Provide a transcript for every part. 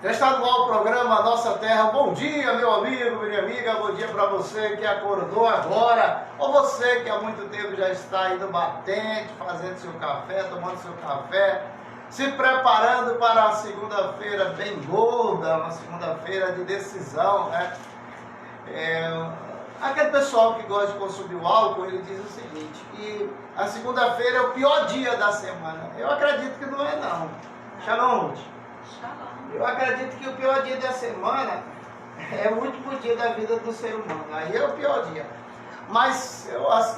Já está no ar o programa Nossa Terra. Bom dia, meu amigo, minha amiga. Bom dia para você que acordou agora, ou você que há muito tempo já está indo batente, fazendo seu café, tomando seu café, se preparando para a segunda-feira bem gorda, uma segunda-feira de decisão, né? Aquele pessoal que gosta de consumir o álcool, ele diz o seguinte, que a segunda-feira é o pior dia da semana. Eu acredito que não é, não. Shalom, Ruth. Eu acredito que o pior dia da semana é o último dia da vida do ser humano. Aí é o pior dia. Mas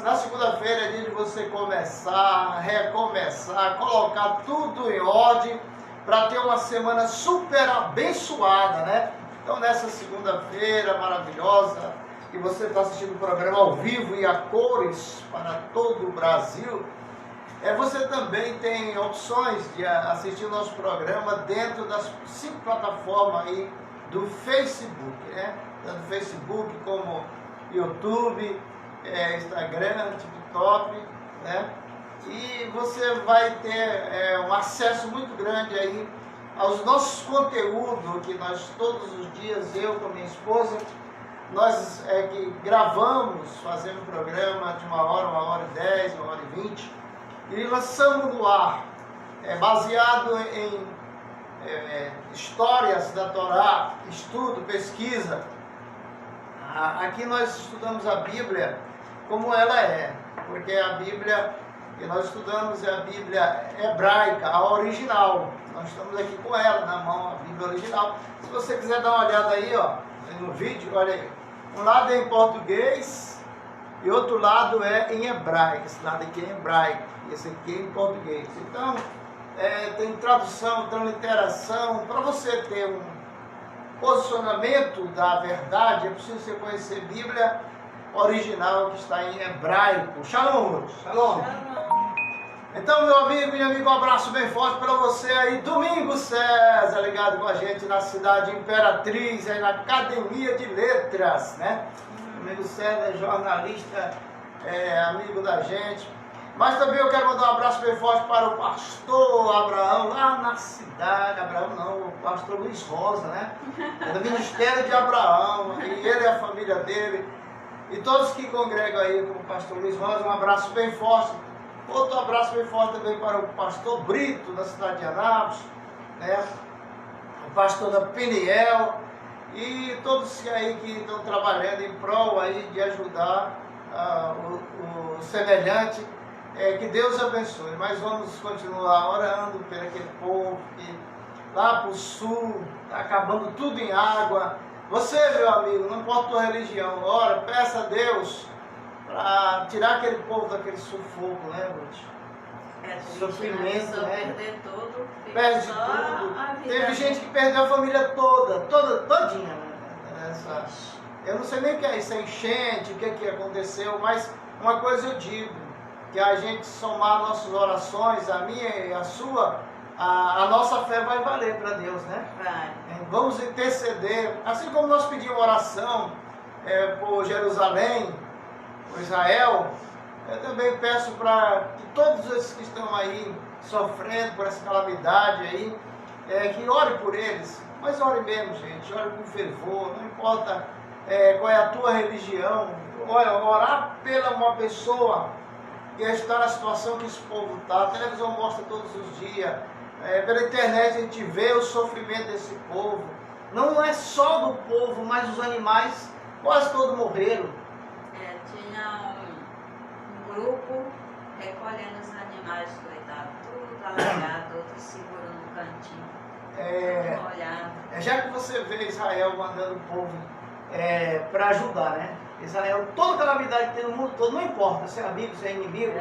na segunda-feira é dia de você começar, recomeçar, colocar tudo em ordem para ter uma semana super abençoada, né? Então nessa segunda-feira maravilhosa, que você está assistindo o programa ao vivo e a cores para todo o Brasil, você também tem opções de assistir o nosso programa dentro das 5 plataformas aí do Facebook, né? Tanto Facebook como YouTube, Instagram, TikTok, né? E você vai ter um acesso muito grande aí aos nossos conteúdos que nós todos os dias, eu com a minha esposa, nós que gravamos, fazemos um programa de 1 hora e 10, 1 hora e 20, e lançamos no ar, baseado em histórias da Torá, estudo, pesquisa. Aqui nós estudamos a Bíblia como ela é, porque a Bíblia que nós estudamos é a Bíblia hebraica, a original. Nós estamos aqui com ela na mão, a Bíblia original. Se você quiser dar uma olhada aí, ó, no vídeo, olha aí. Um lado é em português e outro lado é em hebraico. Esse lado aqui é em hebraico, esse aqui é em português. Então, tem tradução, transliteração. Para você ter um posicionamento da verdade, é preciso você conhecer a Bíblia original que está em hebraico. Shalom! Shalom! Então, meu amigo, minha amiga, um abraço bem forte para você aí. Domingo César, ligado com a gente na cidade Imperatriz, aí na Academia de Letras, né? Domingo César é jornalista, amigo da gente. Mas também eu quero mandar um abraço bem forte para o pastor Abraão, lá na cidade. Abraão não, o pastor Luiz Rosa, né? É do Ministério de Abraão, e ele e a família dele. E todos que congregam aí com o pastor Luiz Rosa, um abraço bem forte. Outro abraço bem forte também para o pastor Brito, da cidade de Anápolis, né? O pastor da Peniel, e todos aí que estão trabalhando em prol aí de ajudar o semelhante. Que Deus abençoe. Mas vamos continuar orando por aquele povo que lá para o sul está acabando tudo em água. Você, meu amigo, não importa a tua religião, ora, peça a Deus para tirar aquele povo daquele sufoco, né, Ruth? Sofrimento, né? Perde tudo. Teve gente que perdeu a família todinha, né? Eu não sei nem o que é isso, enchente, o que aconteceu, mas uma coisa eu digo, que a gente somar nossas orações, a minha e a sua, a nossa fé vai valer para Deus, né? Vai. Vamos interceder, assim como nós pedimos oração por Jerusalém, por Israel, eu também peço para que todos esses que estão aí sofrendo por essa calamidade aí, que ore por eles, mas ore mesmo, gente, ore com fervor, não importa qual é a tua religião, orar pela uma pessoa que está na situação que esse povo está. A televisão mostra todos os dias, pela internet a gente vê o sofrimento desse povo, não é só do povo, mas os animais quase todos morreram. Tinha um grupo recolhendo os animais, coitados, tudo alagado, outros segurando no cantinho, molhado. Já que você vê Israel mandando o povo para ajudar, né? Israel, toda calamidade que tem no mundo todo, não importa se é amigo, se é inimigo,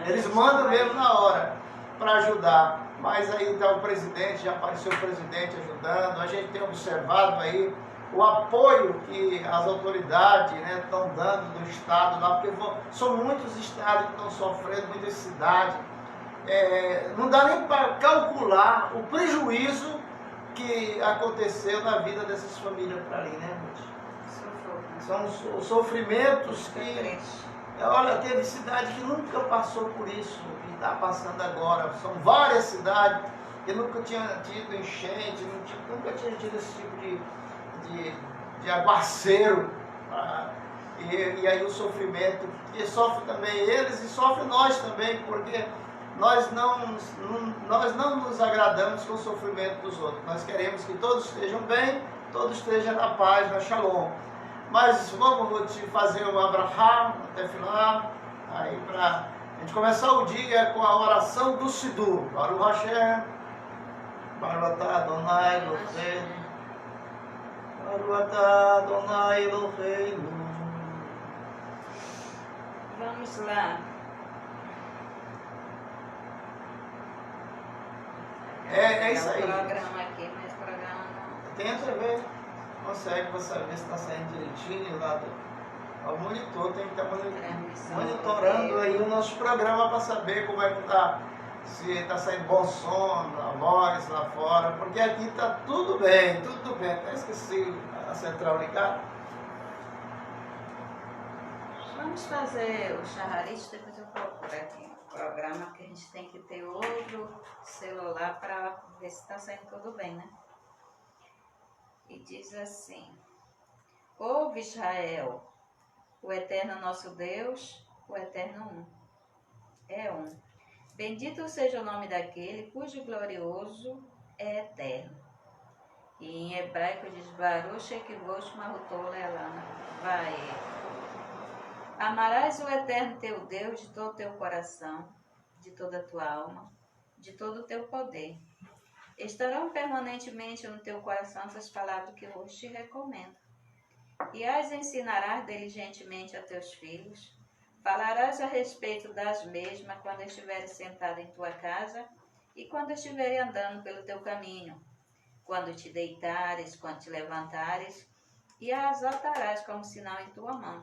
eles mandam mesmo na hora para ajudar. Mas aí está o presidente, já apareceu o presidente ajudando, a gente tem observado aí o apoio que as autoridades, né, estão dando do estado lá, porque são muitos estados que estão sofrendo, muitas cidades. Não dá nem para calcular o prejuízo que aconteceu na vida dessas famílias para ali, né, Ruth? São os sofrimentos que... Olha, teve cidade que nunca passou por isso, que está passando agora. São várias cidades que nunca tinha tido enchente, nunca tinha tido esse tipo de aguaceiro. E aí o sofrimento, que sofre também eles e sofre nós também, porque nós não nos agradamos com o sofrimento dos outros. Nós queremos que todos estejam bem, todos estejam na paz, na shalom. Mas vamos te fazer um abraham até final, aí para a gente começar o dia com a oração do Sidur. Baruch Hashem, Baruch atah Adonai Eloheinu, Baruch atah Adonai Eloheinu. Vamos lá. É isso aí. Tem um programa aqui, mas o programa não... Tenta ver, consegue você ver se está saindo direitinho lá do monitor, tem que estar monitorando aí o nosso programa para saber como é que está, se está saindo bom som, a voz lá fora, porque aqui está tudo bem, até esqueci a central ligada. Vamos fazer o Shaharit, depois eu procuro aqui o programa, que a gente tem que ter outro celular para ver se está saindo tudo bem, né? E diz assim: ouve Israel, o eterno nosso Deus, o eterno um. É um. Bendito seja o nome daquele cujo glorioso é eterno. E em hebraico diz Baruch Ekvosh Mahutol Elana. Vai. Amarás o eterno teu Deus de todo o teu coração, de toda a tua alma, de todo o teu poder. Estarão permanentemente no teu coração essas palavras que hoje te recomendo. E as ensinarás diligentemente a teus filhos. Falarás a respeito das mesmas quando estiveres sentado em tua casa e quando estiveres andando pelo teu caminho, quando te deitares, quando te levantares, e as atarás como sinal em tua mão.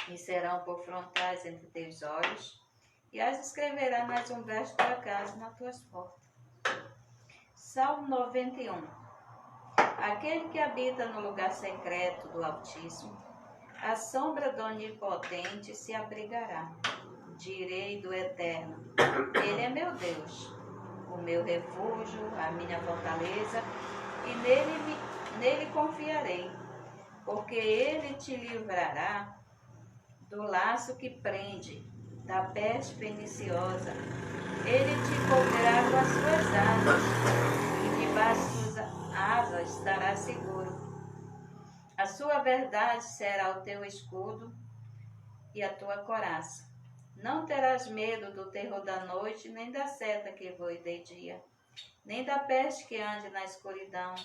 E serão por frontais entre teus olhos, e as escreverás nas umbrais de tua casa e nas tuas portas. Salmo 91. Aquele que habita no lugar secreto do Altíssimo, à sombra do Onipotente se abrigará. Direi do Eterno: Ele é meu Deus, o meu refúgio, a minha fortaleza, e nele confiarei, porque ele te livrará do laço que prende, da peste perniciosa. Ele te cobrirá com as suas asas, e debaixo das suas asas estará seguro. A sua verdade será o teu escudo e a tua coraça. Não terás medo do terror da noite, nem da seta que voe de dia, nem da peste que ande na escuridão,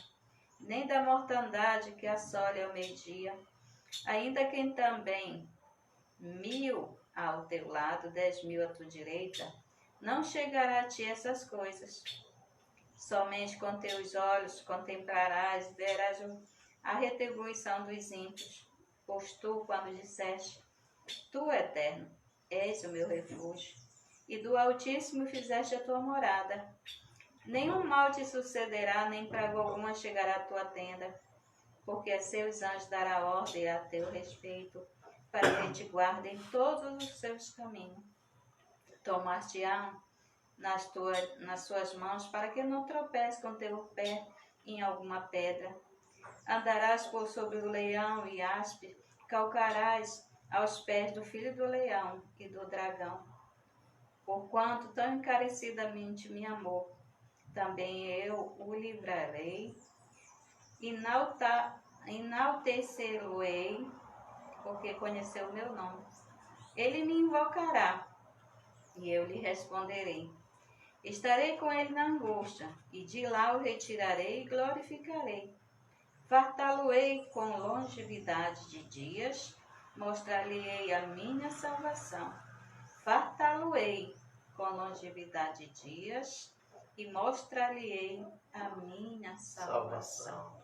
nem da mortandade que assole ao meio-dia. Ainda que também 1000 ao teu lado, 10.000 à tua direita, não chegará a ti essas coisas. Somente com teus olhos contemplarás, verás a retribuição dos ímpios. Pois tu, quando disseste: Tu, Eterno, és o meu refúgio, e do Altíssimo fizeste a tua morada, nenhum mal te sucederá, nem praga alguma chegará à tua tenda, porque a seus anjos dará ordem a teu respeito, para que te guardem todos os seus caminhos. Tomar-te-ão nas suas mãos, para que não tropece com teu pé em alguma pedra. Andarás por sobre o leão e aspe, calcarás aos pés do filho do leão e do dragão. Porquanto tão encarecidamente me amou, também eu o livrarei, enaltecê-lo-ei, porque conheceu o meu nome. Ele me invocará, e eu lhe responderei. Estarei com ele na angústia, e de lá o retirarei e glorificarei. Fartá-lo-ei com longevidade de dias, mostrar-lhe-ei a minha salvação. Fartá-lo-ei com longevidade de dias, e mostrar-lhe-ei a minha salvação.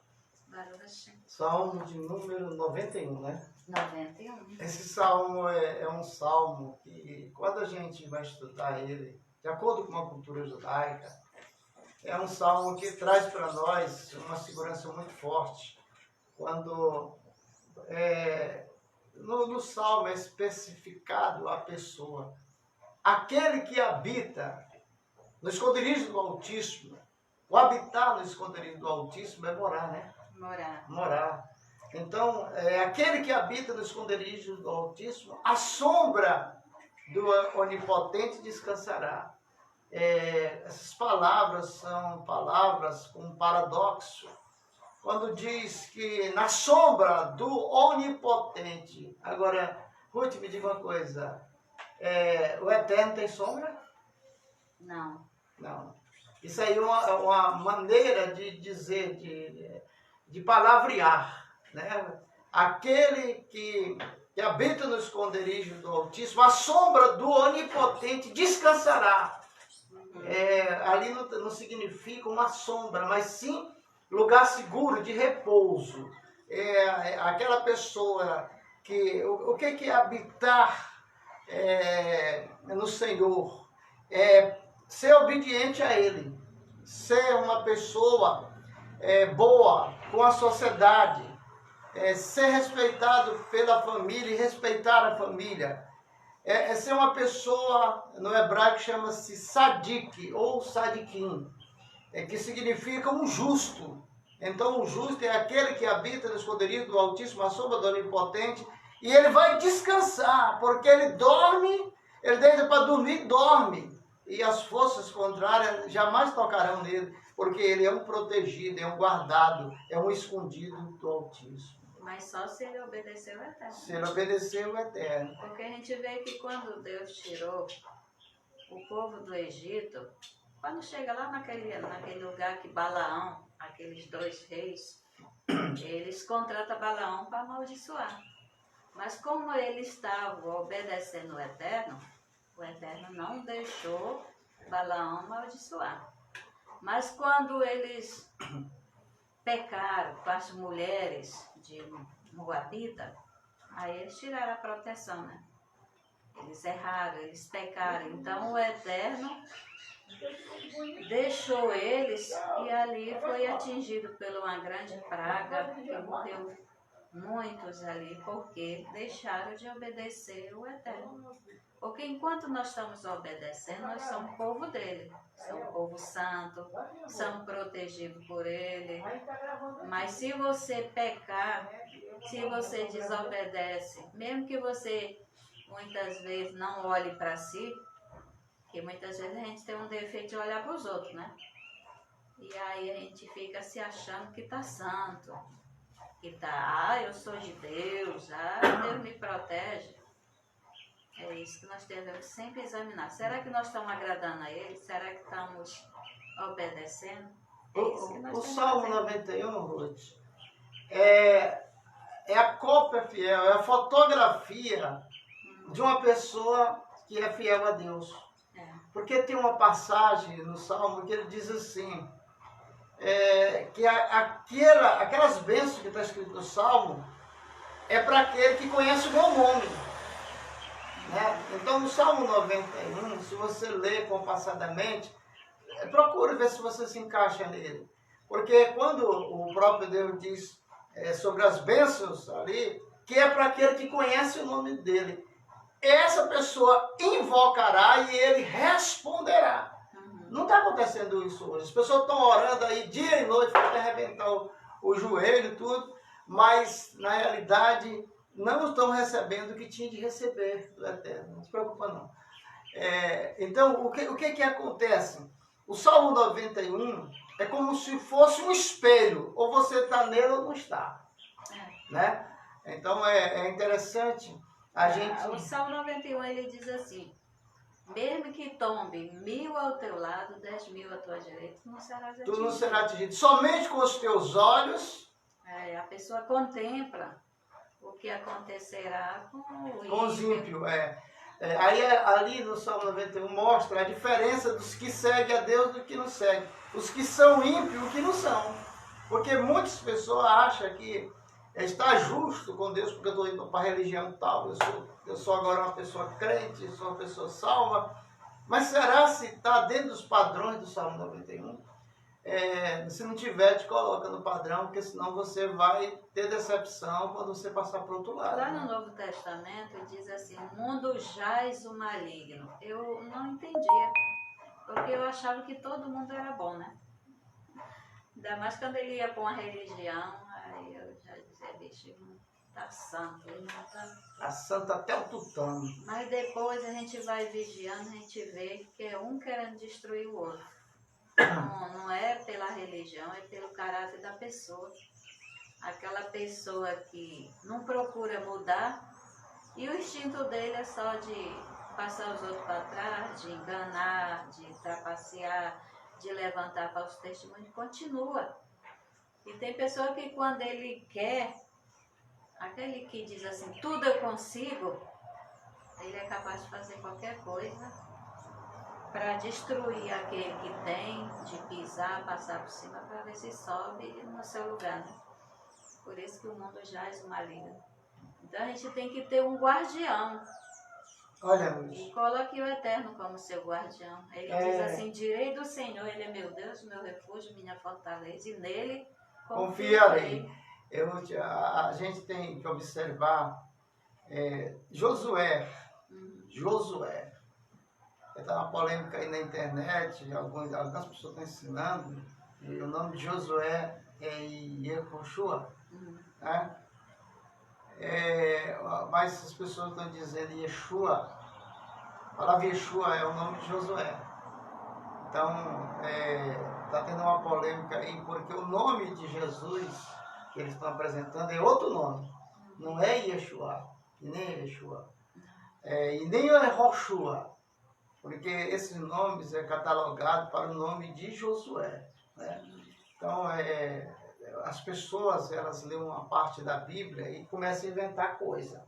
Salmo de número 91, né? 91. Esse salmo é um salmo que, quando a gente vai estudar ele, de acordo com a cultura judaica, é um salmo que traz para nós uma segurança muito forte. Quando no salmo é especificado a pessoa, aquele que habita no esconderijo do Altíssimo, O habitar no esconderijo do Altíssimo é morar, né? Morar. Morar. Então, aquele que habita no esconderijo do Altíssimo, a sombra do Onipotente descansará. Essas palavras são palavras com um paradoxo. Quando diz que na sombra do Onipotente. Agora, Ruth, me diga uma coisa. O Eterno tem sombra? Não. Não. Isso aí é uma maneira de dizer, de palavrear, né? Aquele que habita no esconderijo do Altíssimo, a sombra do Onipotente descansará. Ali não significa uma sombra, mas sim lugar seguro de repouso. Aquela pessoa que... O que é habitar no Senhor? Ser obediente a Ele. Ser uma pessoa boa com a sociedade. Ser respeitado pela família e respeitar a família. Ser uma pessoa, no hebraico chama-se sadik ou sadikim, que significa um justo. Então, o justo é aquele que habita no esconderijo do Altíssimo, à sombra do Onipotente, e ele vai descansar, porque ele dorme, ele deita para dormir e dorme. E as forças contrárias jamais tocarão nele, porque ele é um protegido, é um guardado, é um escondido do Altíssimo. Mas só se ele obedecer o Eterno. Se ele obedecer o Eterno. Porque a gente vê que quando Deus tirou o povo do Egito, quando chega lá naquele lugar que Balaão, aqueles 2 reis, eles contratam Balaão para amaldiçoar. Mas como eles estavam obedecendo o Eterno não deixou Balaão amaldiçoar. Mas quando eles pecaram com as mulheres de Moabita, aí eles tiraram a proteção, né? Eles erraram, eles pecaram. Então o Eterno deixou eles e ali foi atingido por uma grande praga que morreu muitos ali porque deixaram de obedecer o Eterno. Porque enquanto nós estamos obedecendo, nós somos povo dele, somos povo santo, somos protegidos por ele. Mas se você pecar, se você desobedece, mesmo que você muitas vezes não olhe para si, porque muitas vezes a gente tem um defeito de olhar para os outros, né? E aí a gente fica se achando que está santo, que está, eu sou de Deus, Deus me protege. É isso que nós devemos sempre examinar. Será que nós estamos agradando a Ele? Será que estamos obedecendo? É isso que nós o temos Salmo que fazer. 91, Ruth, é a cópia fiel, é a fotografia de uma pessoa que é fiel a Deus. Porque tem uma passagem no Salmo que ele diz assim, que aquelas bênçãos que está escrito no Salmo é para aquele que conhece o meu nome. Né? Então, no Salmo 91, se você ler compassadamente, procure ver se você se encaixa nele. Porque quando o próprio Deus diz sobre as bênçãos ali, que é para aquele que conhece o nome dele, essa pessoa invocará e ele responderá. Não está acontecendo isso hoje. As pessoas estão orando aí dia e noite para arrebentar o joelho e tudo, mas na realidade não estão recebendo o que tinha de receber do Eterno. Não se preocupa não. Então, o que acontece? O Salmo 91 é como se fosse um espelho. Ou você está nele ou não está. Né? Então, é interessante a gente... O Salmo 91, ele diz assim, mesmo que tombe 1000 ao teu lado, 10.000 à tua direita, tu não serás atingido. Tu não serás atingido. Somente com os teus olhos... A pessoa contempla o que acontecerá com os ímpios. Aí ali no Salmo 91 mostra a diferença dos que seguem a Deus do que não seguem. Os que são ímpios e os que não são. Porque muitas pessoas acham que está justo com Deus porque eu estou indo para a religião tal. Eu sou agora uma pessoa crente, sou uma pessoa salva. Mas será se está dentro dos padrões do Salmo 91? Se não tiver, te coloca no padrão, porque senão você vai ter decepção quando você passar para o outro lado. Lá no Novo Testamento diz assim, o mundo jaz o maligno. Eu não entendia, porque eu achava que todo mundo era bom, né? Ainda mais quando ele ia para uma religião, aí eu já dizia, bicho, não tá santo, ele não tá. A santa até o tutano. Mas depois a gente vai vigiando, a gente vê que é um querendo destruir o outro. Não é pela religião, é pelo caráter da pessoa. Aquela pessoa que não procura mudar e o instinto dele é só de passar os outros para trás, de enganar, de trapacear, de levantar falsos testemunhos, continua. E tem pessoa que quando ele quer, aquele que diz assim, tudo eu consigo, ele é capaz de fazer qualquer coisa para destruir aquele que tem, de pisar, passar por cima, para ver se sobe no seu lugar. Né? Por isso que o mundo jaz o maligno. Então a gente tem que ter um guardião. Olha, Luz. E coloque o Eterno como seu guardião. Ele diz assim, direi do Senhor, Ele é meu Deus, meu refúgio, minha fortaleza, e nele Confiarei. A gente tem que observar Josué. Josué. Está uma polêmica aí na internet, algumas pessoas estão ensinando, e o nome de Josué é Yehoshua, né? Mas as pessoas estão dizendo Yeshua. A palavra Yeshua é o nome de Josué. Então, está tendo uma polêmica aí, porque o nome de Jesus que eles estão apresentando é outro nome. Não é Yeshua, e nem é Yeshua. E nem é Roshua, porque esses nomes é catalogado para o nome de Josué, né? Então, as pessoas, elas lêem uma parte da Bíblia e começam a inventar coisa.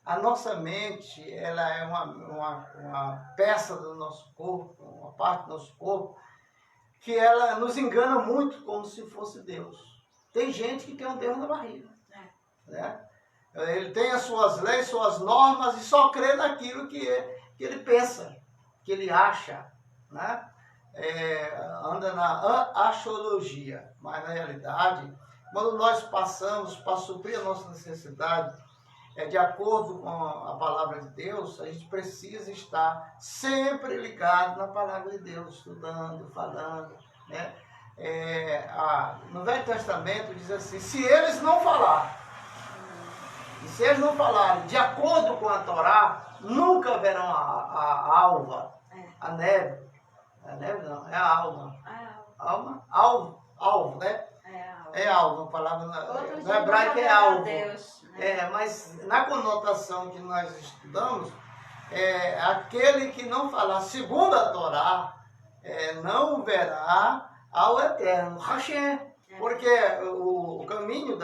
A nossa mente, ela é uma peça do nosso corpo, uma parte do nosso corpo, que ela nos engana muito como se fosse Deus. Tem gente que tem um Deus na barriga, né? Ele tem as suas leis, suas normas e só crê naquilo que ele pensa, que ele acha, né? Anda na astrologia, mas na realidade, quando nós passamos para suprir a nossa necessidade, de acordo com a palavra de Deus, a gente precisa estar sempre ligado na palavra de Deus, estudando, falando, né? No Velho Testamento diz assim, se eles não falarem de acordo com a Torá, nunca verão a alva, a neve. A neve não, é a alma. Alma? Alvo, né? É alvo, a palavra no hebraico é alvo. Deus, né? Mas na conotação que nós estudamos, aquele que não falar segundo a Torá, não verá ao Eterno, Hashem. Porque o caminho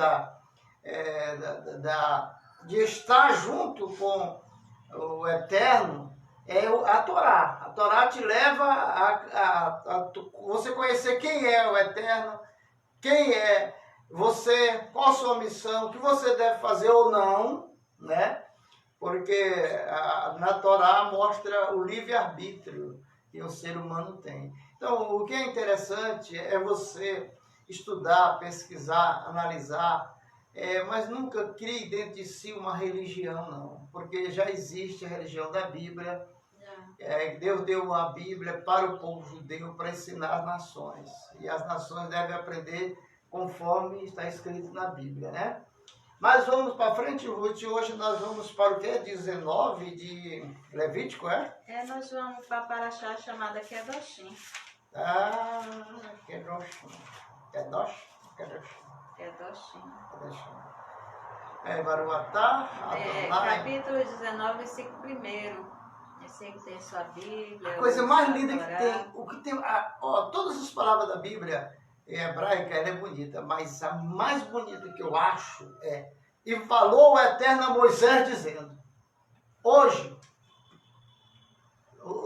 de estar junto com o Eterno é a Torá. A Torá te leva a você conhecer quem é o Eterno, quem é você, qual a sua missão, o que você deve fazer ou não, né? Porque na Torá mostra o livre-arbítrio que o ser humano tem. Então, o que é interessante é você estudar, pesquisar, analisar, mas nunca crie dentro de si uma religião, não. Porque já existe a religião da Bíblia. Deus deu a Bíblia para o povo judeu para ensinar as nações. E as nações devem aprender conforme está escrito na Bíblia, né? Mas vamos para frente, Ruth. Hoje nós vamos para o quê? 19 de Levítico, nós vamos para a paraxá chamada Kedoshim. Kedoshim. Kedoshim. Baruatá, Adonai. Capítulo 19, versículo 1. Esse que tem sua Bíblia. A coisa mais linda que tem, todas as palavras da Bíblia em hebraica, ela é bonita, mas a mais bonita que eu acho e falou o Eterno a Moisés dizendo, hoje,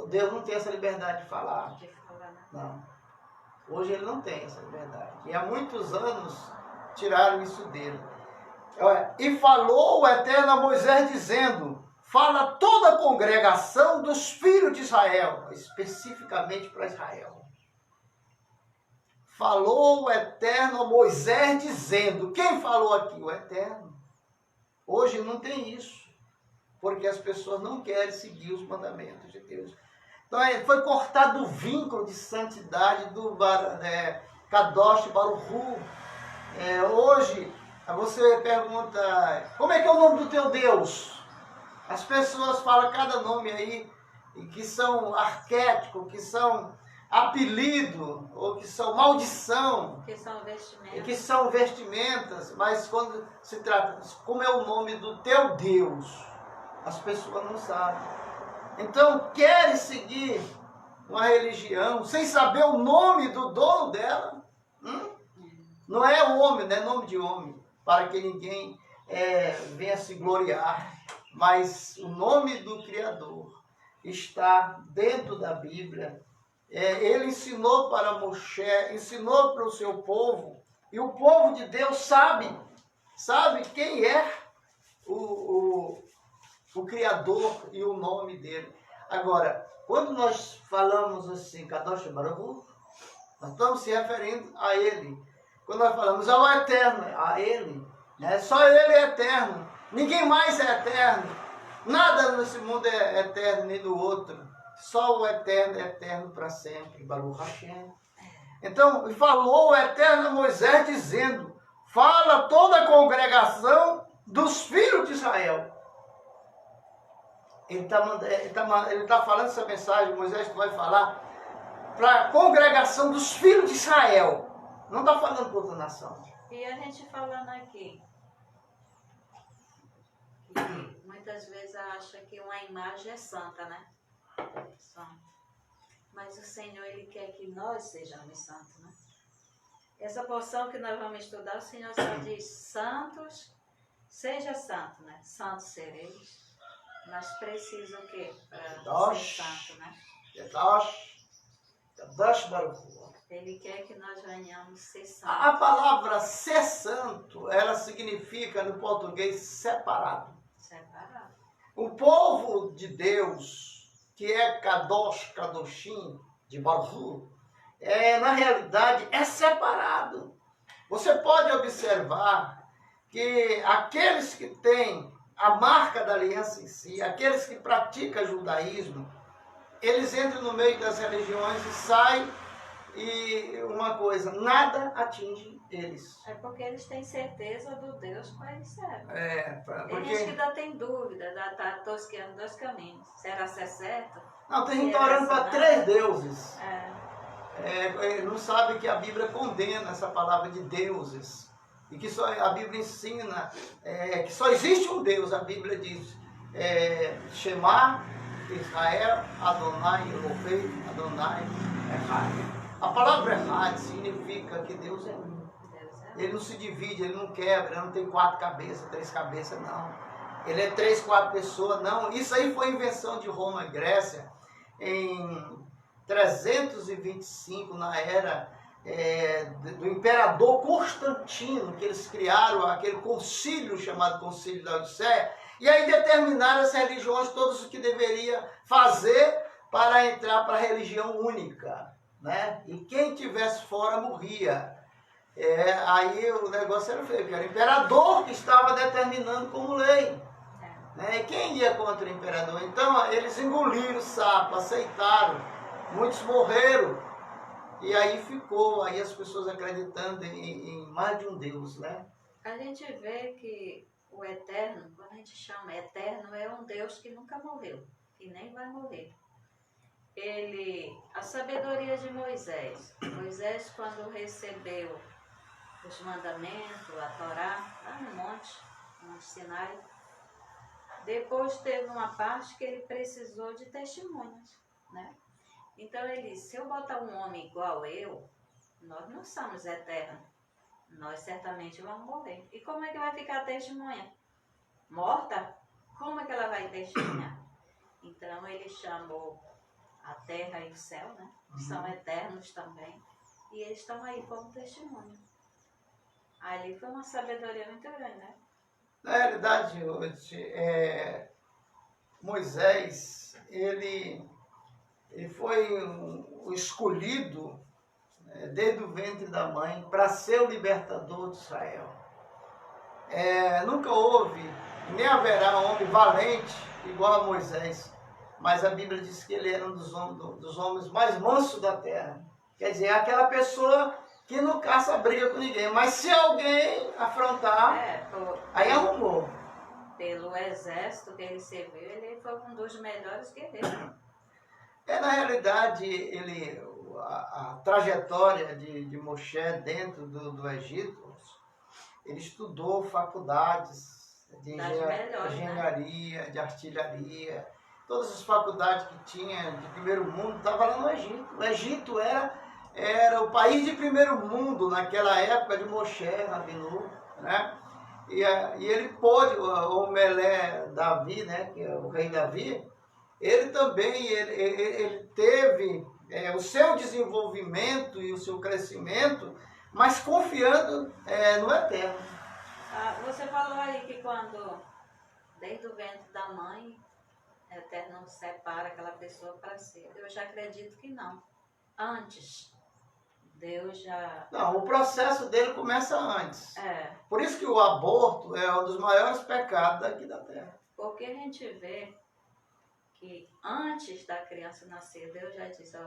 Deus não tem essa liberdade de falar. Não. Hoje ele não tem essa liberdade. E há muitos anos tiraram isso dele. E falou o Eterno a Moisés dizendo, fala toda a congregação dos filhos de Israel, especificamente para Israel. Falou o Eterno a Moisés dizendo, quem falou aqui? O Eterno. Hoje não tem isso, porque as pessoas não querem seguir os mandamentos de Deus. Então foi cortado o vínculo de santidade Kadosh Baruchu. Hoje, você pergunta, como é que é o nome do teu Deus? As pessoas falam cada nome aí, que são arquétipos, que são apelido, ou que são maldição, que são vestimentas, mas quando se trata, como é o nome do teu Deus, as pessoas não sabem. Então, querem seguir uma religião sem saber o nome do dono dela? Não é homem, não é nome de homem, para que ninguém venha se gloriar, mas o nome do Criador está dentro da Bíblia. Ele ensinou para Moshe, ensinou para o seu povo, e o povo de Deus sabe quem é o Criador e o nome dele. Agora, quando nós falamos assim, Kadosh Baruchu, nós estamos se referindo a ele. Quando nós falamos ao Eterno, a ele, né? Só ele é eterno, ninguém mais é eterno, nada nesse mundo é eterno nem do outro. Só o Eterno é eterno para sempre, Baruch Hashem. Então, falou o Eterno a Moisés dizendo, fala toda a congregação dos filhos de Israel. Ele está falando essa mensagem, Moisés vai falar para a congregação dos filhos de Israel. Não está falando para outra nação. E a gente falando aqui, que muitas vezes acha que uma imagem é santa, né? Mas o Senhor, Ele quer que nós sejamos santos, né? Essa porção que nós vamos estudar, o Senhor só diz, santos, seja santo, né? Santos sereis. Mas precisa o quê? Para ser santo, né? Ele quer que nós venhamos ser santos. A palavra ser santo, ela significa no português separado. Separado. O povo de Deus, que é Kadosh, Kadoshim, de Baruchu, na realidade é separado. Você pode observar que aqueles que têm a marca da aliança em si, aqueles que praticam judaísmo, eles entram no meio das religiões e saem, e uma coisa, nada atinge eles. É porque eles têm certeza do Deus que eles servem. Porque... Tem gente que ainda tem dúvida, está tosqueando dois caminhos. Será ser certo? Não, tem gente orando para 3 deuses. Não sabe que a Bíblia condena essa palavra de deuses. E que só a Bíblia ensina que só existe um Deus. A Bíblia diz, Shema, Israel, Adonai, Elohim, Adonai, Echad. A palavra Echad significa que Deus é um. Ele não se divide, ele não quebra, ele não tem 4 cabeças, 3 cabeças, não. Ele é 3, 4 pessoas, não. Isso aí foi invenção de Roma e Grécia em 325, na era do imperador Constantino, que eles criaram aquele concílio chamado Concílio da Odisseia, e aí determinaram as religiões, todos o que deveria fazer para entrar para a religião única, né? E quem tivesse fora morria. Aí o negócio era feio, porque era o imperador que estava determinando como lei. Né? E quem ia contra o imperador? Então eles engoliram o sapo, aceitaram, muitos morreram. E aí ficou, aí as pessoas acreditando em mais de um Deus, né? A gente vê que o Eterno, quando a gente chama Eterno, é um Deus que nunca morreu, que nem vai morrer. A sabedoria de Moisés, quando recebeu os mandamentos, a Torá, lá no Monte Sinai, depois teve uma parte que ele precisou de testemunhas, né? Então ele disse, se eu botar um homem igual eu, nós não somos eternos, nós certamente vamos morrer. E como é que vai ficar a testemunha? Morta? Como é que ela vai testemunhar? Então ele chamou a terra e o céu, né? Que são eternos também, e eles estão aí como testemunho. Ali foi uma sabedoria muito grande, né? Na realidade, Moisés, ele foi o escolhido desde o ventre da mãe para ser o libertador de Israel. Nunca houve, nem haverá homem valente igual a Moisés, mas a Bíblia diz que ele era um dos homens mais mansos da terra. Quer dizer, aquela pessoa que não caça briga com ninguém. Mas se alguém afrontar, aí arrumou. Pelo exército que ele serviu, ele foi um dos melhores guerreiros. Na realidade, a trajetória de Moshe dentro do Egito, ele estudou faculdades de engenharia, né? De artilharia, todas as faculdades que tinha de primeiro mundo estavam lá no Egito. O Egito era o país de primeiro mundo naquela época de Moshe Rabbeinu, né? E ele pôde, o Melé Davi, né, que é o rei Davi, ele também ele teve o seu desenvolvimento e o seu crescimento, mas confiando no Eterno. Você falou aí que quando, desde o ventre da mãe, o Eterno separa aquela pessoa para ser. Eu já acredito que não. Antes, Deus já... Não, o processo dele começa antes. Por isso que o aborto é um dos maiores pecados daqui da Terra. Porque a gente vê que antes da criança nascer, Deus já disse,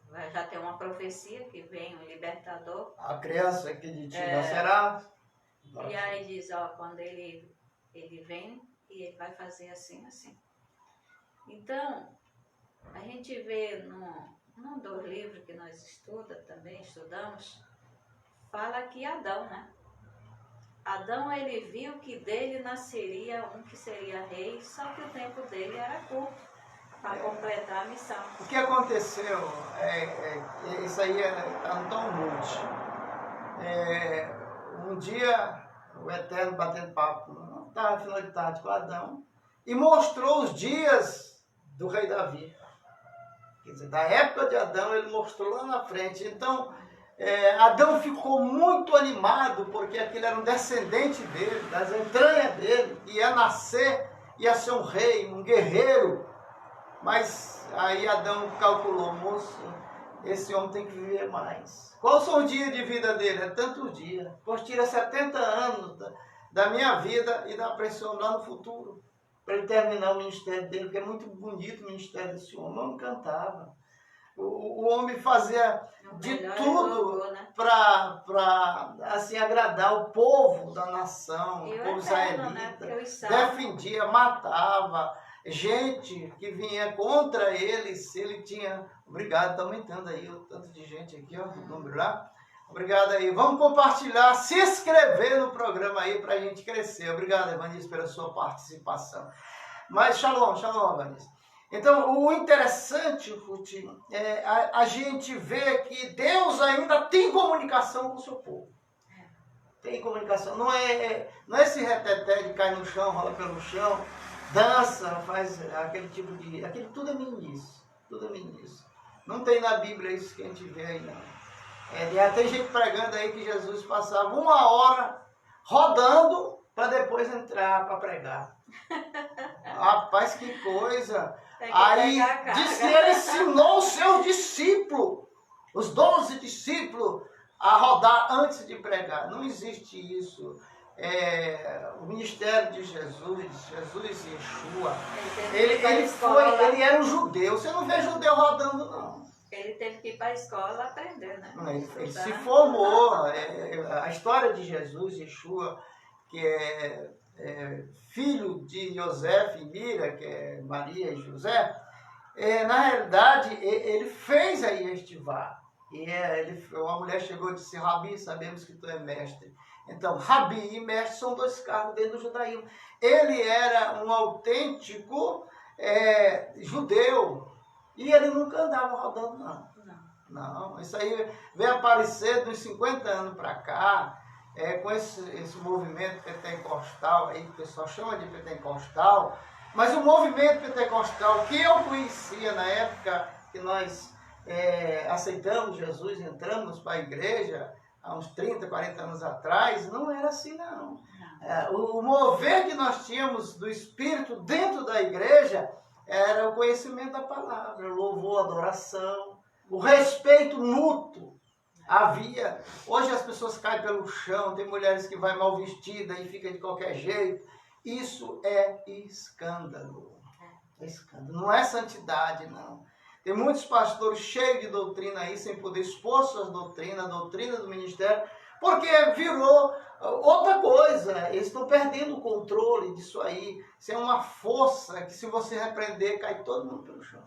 vai já ter uma profecia que vem um libertador. A criança que de ti nascerá. E aí diz, quando ele vem e ele vai fazer assim, assim. Então, a gente vê num dos livros que nós estudamos, fala que Adão, né? Adão, ele viu que dele nasceria um que seria rei, só que o tempo dele era curto para completar a missão. O que aconteceu, isso aí está no Talmud. Um dia, o Eterno batendo papo, não estava final de tarde com Adão, e mostrou os dias do rei Davi. Quer dizer, da época de Adão, ele mostrou lá na frente. Então, Adão ficou muito animado, porque aquele era um descendente dele, das entranhas dele, ia nascer, ia ser um rei, um guerreiro. Mas aí Adão calculou, moço, esse homem tem que viver mais. Qual são os dias de vida dele? É tantos dias. Pois tira 70 anos da minha vida e dá para esse homem lá no futuro, para ele terminar o ministério dele, porque é muito bonito o ministério desse homem. O homem cantava. O homem fazia de tudo, né? para assim, agradar o povo da nação, o povo israelita. Né? Defendia, matava. Gente que vinha contra eles, ele tinha... Obrigado, está aumentando aí o tanto de gente aqui, ó, o número lá. Obrigado aí. Vamos compartilhar, se inscrever no programa aí para a gente crescer. Obrigado, Evanilson, pela sua participação. Mas shalom, Evanilson. Então, o interessante, Ruth, a gente vê que Deus ainda tem comunicação com o seu povo. Tem comunicação. Não é esse reteté de cair no chão, rola pelo chão, dança, faz aquele tipo de... Tudo é meninice. Tudo é meninice. Não tem na Bíblia isso que a gente vê aí, não. Tem gente pregando aí que Jesus passava 1 hora rodando para depois entrar para pregar. Rapaz, que coisa! Aí diz que ele ensinou os seus discípulos, os 12 discípulos, a rodar antes de pregar. Não existe isso. O ministério de Jesus Yeshua, ele era um judeu. Você não vê judeu rodando, não. Ele teve que ir para a escola aprender, né? Ele se formou. A história de Jesus Yeshua, que é filho de José e Mira, que é Maria e José, na realidade, ele fez a Yestivá. Uma mulher chegou e disse, Rabi, sabemos que tu é mestre. Então, Rabi e mestre são 2 cargos dentro do judaísmo. Ele era um autêntico judeu. E ele nunca andava rodando, não. Não, isso aí veio aparecer dos 50 anos para cá, com esse movimento pentecostal aí, que o pessoal chama de pentecostal. Mas o movimento pentecostal que eu conhecia na época que nós aceitamos Jesus, entramos para a igreja, há uns 30, 40 anos atrás, não era assim, não. O mover que nós tínhamos do Espírito dentro da igreja era o conhecimento da palavra, o louvor, a adoração, o respeito mútuo. Havia. Hoje as pessoas caem pelo chão, tem mulheres que vai mal vestida e fica de qualquer jeito. Isso é escândalo. É escândalo. Não é santidade, não. Tem muitos pastores cheios de doutrina aí, sem poder expor suas doutrinas, a doutrina do ministério, porque virou outra coisa. Eles estão perdendo o controle disso aí. Isso é uma força que, se você repreender, cai todo mundo pelo chão.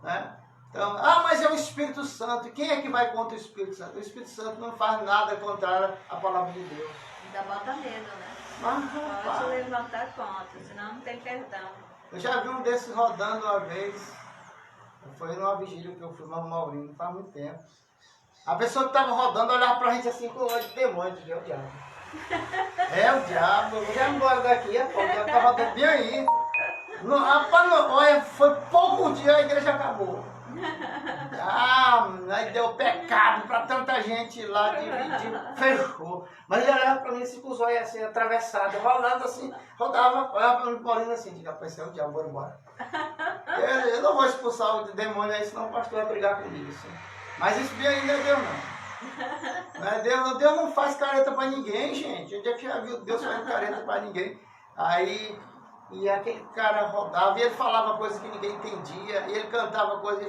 Né? Então, mas é o Espírito Santo. Quem é que vai contra o Espírito Santo? O Espírito Santo não faz nada contrário à palavra de Deus. Ainda bota medo, né? Mas, Pode levantar contra, senão não tem perdão. eu já vi um desses rodando uma vez. Foi numa vigília que eu fui no Maurinho, não faz muito tempo. A pessoa que estava rodando olhava pra gente assim com olho de demônio. É o diabo. É o diabo. Eu já embora daqui, o diabo tá rodando bem aí. Olha, foi pouco dia, a igreja acabou. Aí deu pecado pra tanta gente lá, dividiu, fechou. Mas ele olhava pra mim assim com os olhos assim, atravessados, rolando assim, rodava, olhava pra mim, Paulinho assim, diga, rapaz, esse é o diabo, bora embora. Eu não vou expulsar o demônio aí, senão o pastor vai brigar comigo. Assim. Mas isso bem ainda é Deus não. Não é Deus, Deus não faz careta pra ninguém, gente. Onde é que já viu Deus fazendo careta pra ninguém? Aí, e aquele cara rodava, e ele falava coisas que ninguém entendia, e ele cantava coisas, e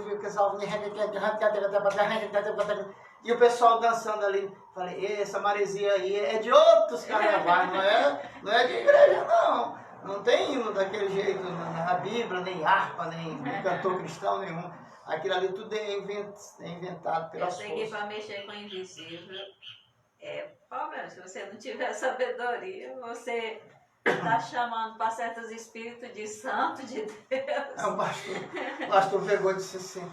e o pessoal dançando ali. Falei, essa maresia aí é de outros carnavais, não é de igreja não. Não tem hino daquele jeito na Bíblia, nem harpa, nem cantor cristão nenhum. Aquilo ali tudo é inventado pelas forças. Eu sei que para mexer com o invisível é problema. Se você não tiver sabedoria, você está chamando para certos espíritos de santo, de Deus. O pastor pegou e disse assim,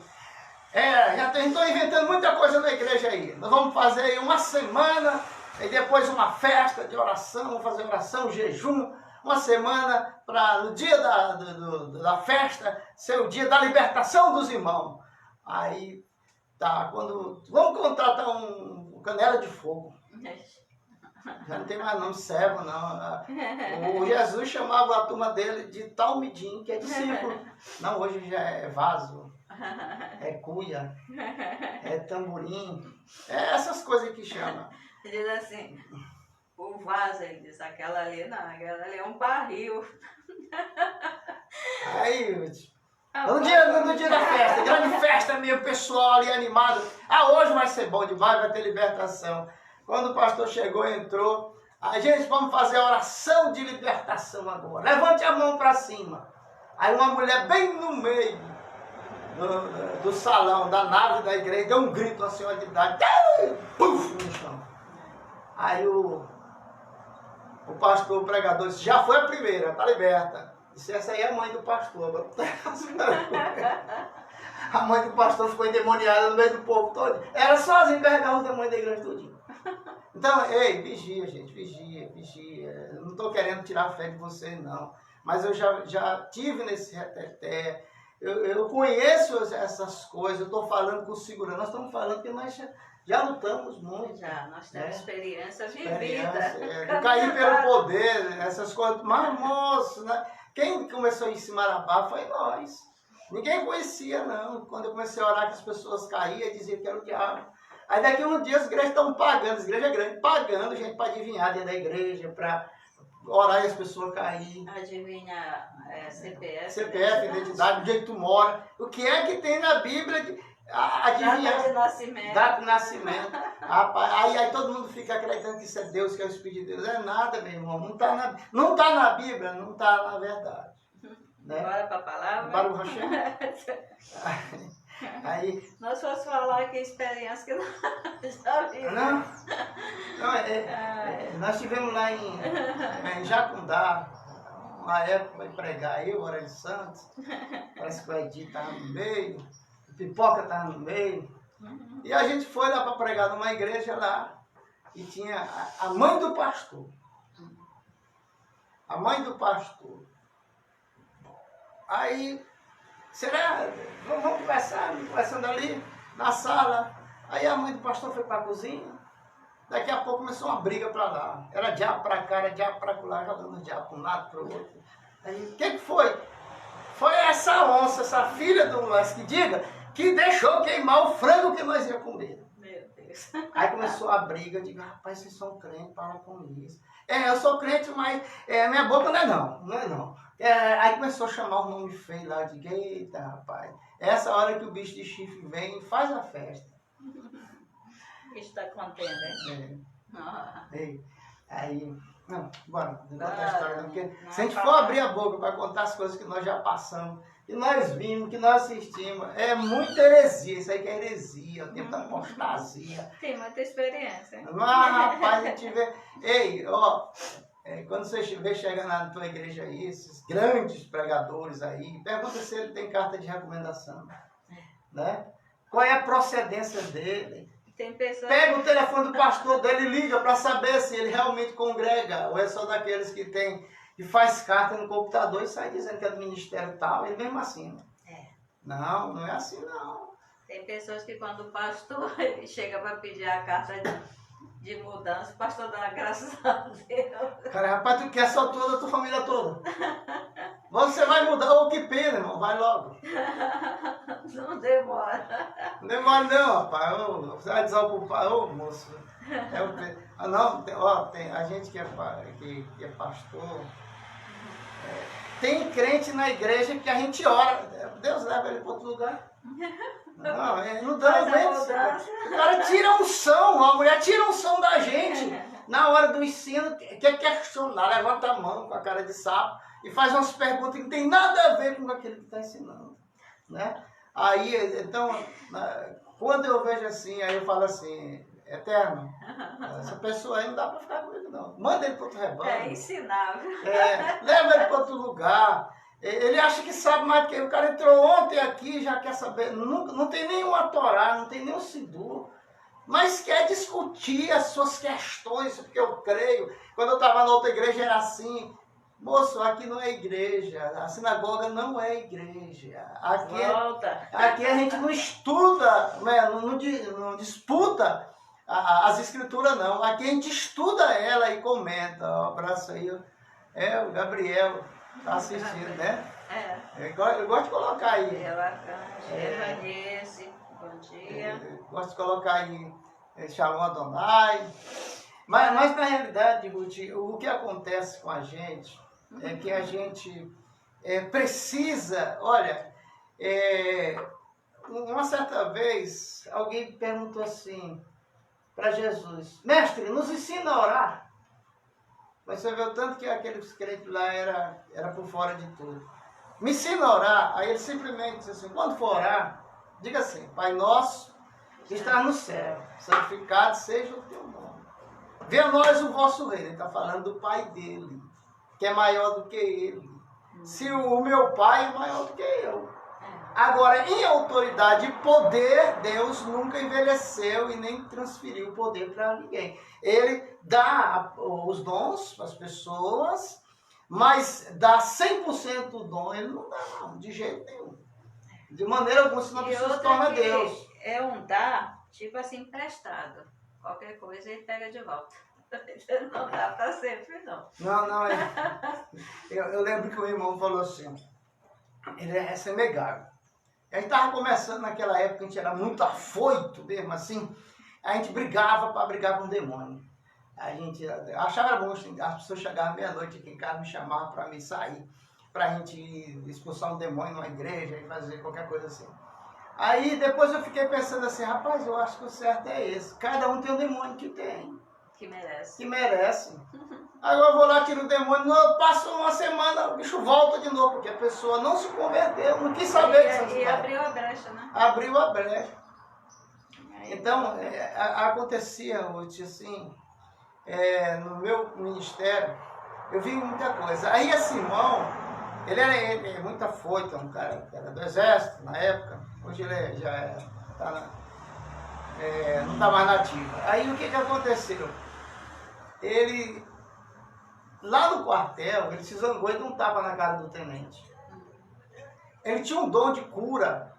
já estou inventando muita coisa na igreja aí. Nós vamos fazer aí uma semana, e depois uma festa de oração, vamos fazer oração, jejum. Uma semana para no dia da festa ser o dia da libertação dos irmãos. Aí, vamos contratar um canela de fogo. Já não tem mais nome, servo não. O Jesus chamava a turma dele de talmidim, que é discípulo. Não, hoje já é vaso, é cuia, é tamborim, é essas coisas que chama. Diz assim... O vaso, ele diz, aquela ali é um barril. Aí, no dia da festa, grande festa mesmo, pessoal ali animado. Hoje vai ser bom demais, vai ter libertação. Quando o pastor chegou, entrou, gente, vamos fazer a oração de libertação agora. Levante a mão para cima. Aí uma mulher bem no meio do salão, da nave da igreja, deu um grito, uma senhora de idade, puf, no chão. Aí o pastor, o pregador, disse, já foi a primeira, está liberta. Disse, essa aí é a mãe do pastor. A mãe do pastor ficou endemoniada no meio do povo todo. Ela sozinha carregava os demônios da igreja todinho. Então, vigia, gente, vigia. Eu não estou querendo tirar a fé de vocês, não. Mas eu já tive nesse reteté. Eu conheço essas coisas, eu estou falando com segurança. Nós estamos falando que nós já lutamos muito. Nós temos experiência vivida. Cair pelo poder, essas coisas. Mas, moço, né? Quem começou em Marabá foi nós. Ninguém conhecia, não. Quando eu comecei a orar, que as pessoas caíam e diziam que era o diabo. Aí daqui a uns dias as igrejas estão pagando, as igrejas grandes, pagando gente para adivinhar dentro da igreja, para orar e as pessoas caírem. Adivinha CPF. CPF, identidade, onde é que tu mora. O que é que tem na Bíblia de adivinhar? Data de nascimento. Data de nascimento. Aí todo mundo fica acreditando que isso é Deus, que é o Espírito de Deus. É nada, meu irmão. Não está na Bíblia, não está na verdade. Né? Bora para a palavra. Para o Rocher. Aí, nós fomos falar que experiência que nós já vimos. Não, nós estivemos lá em Jacundá, uma época para pregar, eu, Aurélio Santos, parece que o Edi estava no meio, o Pipoca estava no meio, e a gente foi lá para pregar numa igreja lá, e tinha a mãe do pastor. A mãe do pastor. Aí, vamos conversando ali na sala. Aí a mãe do pastor foi para a cozinha. Daqui a pouco começou uma briga para lá. Era diabo para cá, era diabo para lá, jogando diabo para um lado, para o outro. Aí, o que foi? Foi essa onça, essa filha do moleque que deixou queimar o frango que nós ia comer. Meu Deus. Deus. Aí começou a briga, eu digo, rapaz, vocês são crentes, para com isso. Eu sou crente, mas minha boca não é não. Aí começou a chamar o nome feio lá, eu digo, eita, rapaz, essa hora que o bicho de chifre vem e faz a festa. Está contendo, hein? Aí, não, bora, não contar a história não, porque Não, se a gente fala. for abrir a boca para contar as coisas que nós já passamos, que nós vimos, que nós assistimos, é muita heresia, isso aí que é heresia, o tempo da apostasia. Tem muita experiência. Mas, rapaz, a gente vê. Ei, ó, quando você vê chegando na tua igreja aí, esses grandes pregadores aí, pergunta se ele tem carta de recomendação. Né? Qual é a procedência dele? Tem pessoas... Pega o telefone do pastor dele e liga para saber se ele realmente congrega ou é só daqueles que faz carta no computador e sai dizendo que é do ministério tal, ele mesmo assina. Não é assim não. Tem pessoas que quando o pastor ele chega para pedir a carta de mudança, o pastor dá graças a Deus. Cara, rapaz, tu quer só toda a tua família toda. Você vai mudar, ô que pena, irmão, vai logo. Não demora. Não demora não, rapaz. Você vai desocupar, moço. Tem a gente que é pastor. Tem crente na igreja que a gente ora. Deus leva ele para outro lugar. Não dá aguento. O cara tira a unção, a mulher tira a unção da gente. Na hora do ensino, quer questionar, levanta a mão com a cara de sapo e faz umas perguntas que não tem nada a ver com aquilo que está ensinando. Né? Aí, então, quando eu vejo assim, aí eu falo assim, Eterno, essa pessoa aí não dá para ficar comigo não. Manda ele para outro rebanho. É ensinável. Leva ele para outro lugar. Ele acha que sabe mais que o cara entrou ontem aqui, já quer saber, não tem nenhuma Torá, não tem nenhum Sidur, mas quer discutir as suas questões, porque eu creio. Quando eu estava na outra igreja era assim, moço, aqui não é igreja, a sinagoga não é igreja. Aqui a gente não estuda, né, não disputa as escrituras não, aqui a gente estuda ela e comenta. Um abraço aí, o Gabriel. Tá assistindo, né? Eu gosto de colocar aí. Evanese, bom dia. Eu gosto de colocar aí Shalom Adonai. Mas na realidade, Ruth, o que acontece com a gente é que a gente precisa, olha, uma certa vez alguém perguntou assim para Jesus, mestre, nos ensina a orar. Mas você vê o tanto que aqueles crentes lá era por fora de tudo. Me ensina a orar. Aí ele simplesmente disse assim, quando for orar, diga assim, Pai nosso, que estás no céu, santificado seja o teu nome. Venha a nós o vosso reino. Ele está falando do Pai dele, que é maior do que ele. Se o meu Pai é maior do que eu. Agora, em autoridade e poder, Deus nunca envelheceu e nem transferiu o poder para ninguém. Ele dá os dons para as pessoas, mas dá 100% do dom, ele não dá não, de jeito nenhum. De maneira alguma, senão a pessoa se torna Deus. É um dar, tipo assim, emprestado. Qualquer coisa ele pega de volta. Não dá para sempre, não. Não. Eu lembro que o irmão falou assim, ele é semegável. A gente estava começando naquela época, a gente era muito afoito mesmo assim, a gente brigava para brigar com o demônio. A gente achava bom, as pessoas chegavam meia-noite aqui em casa, me chamavam para mim sair, para a gente expulsar um demônio numa igreja e fazer qualquer coisa assim. Aí depois eu fiquei pensando assim, rapaz, eu acho que o certo é esse. Cada um tem um demônio que tem. Que merece. Que merece. Agora eu vou lá, tiro o demônio, passa uma semana, o bicho volta de novo, porque a pessoa não se converteu, não quis saber disso. E abriu a brecha, né? Abriu a brecha. Então, acontecia, assim, no meu ministério, eu vi muita coisa. Aí esse irmão, ele é muito afoito, um cara que era do exército na época, hoje ele já não está mais nativo. Aí o que aconteceu? Ele, lá no quartel, ele se zangou e deu um tapa na cara do tenente. Ele tinha um dom de cura,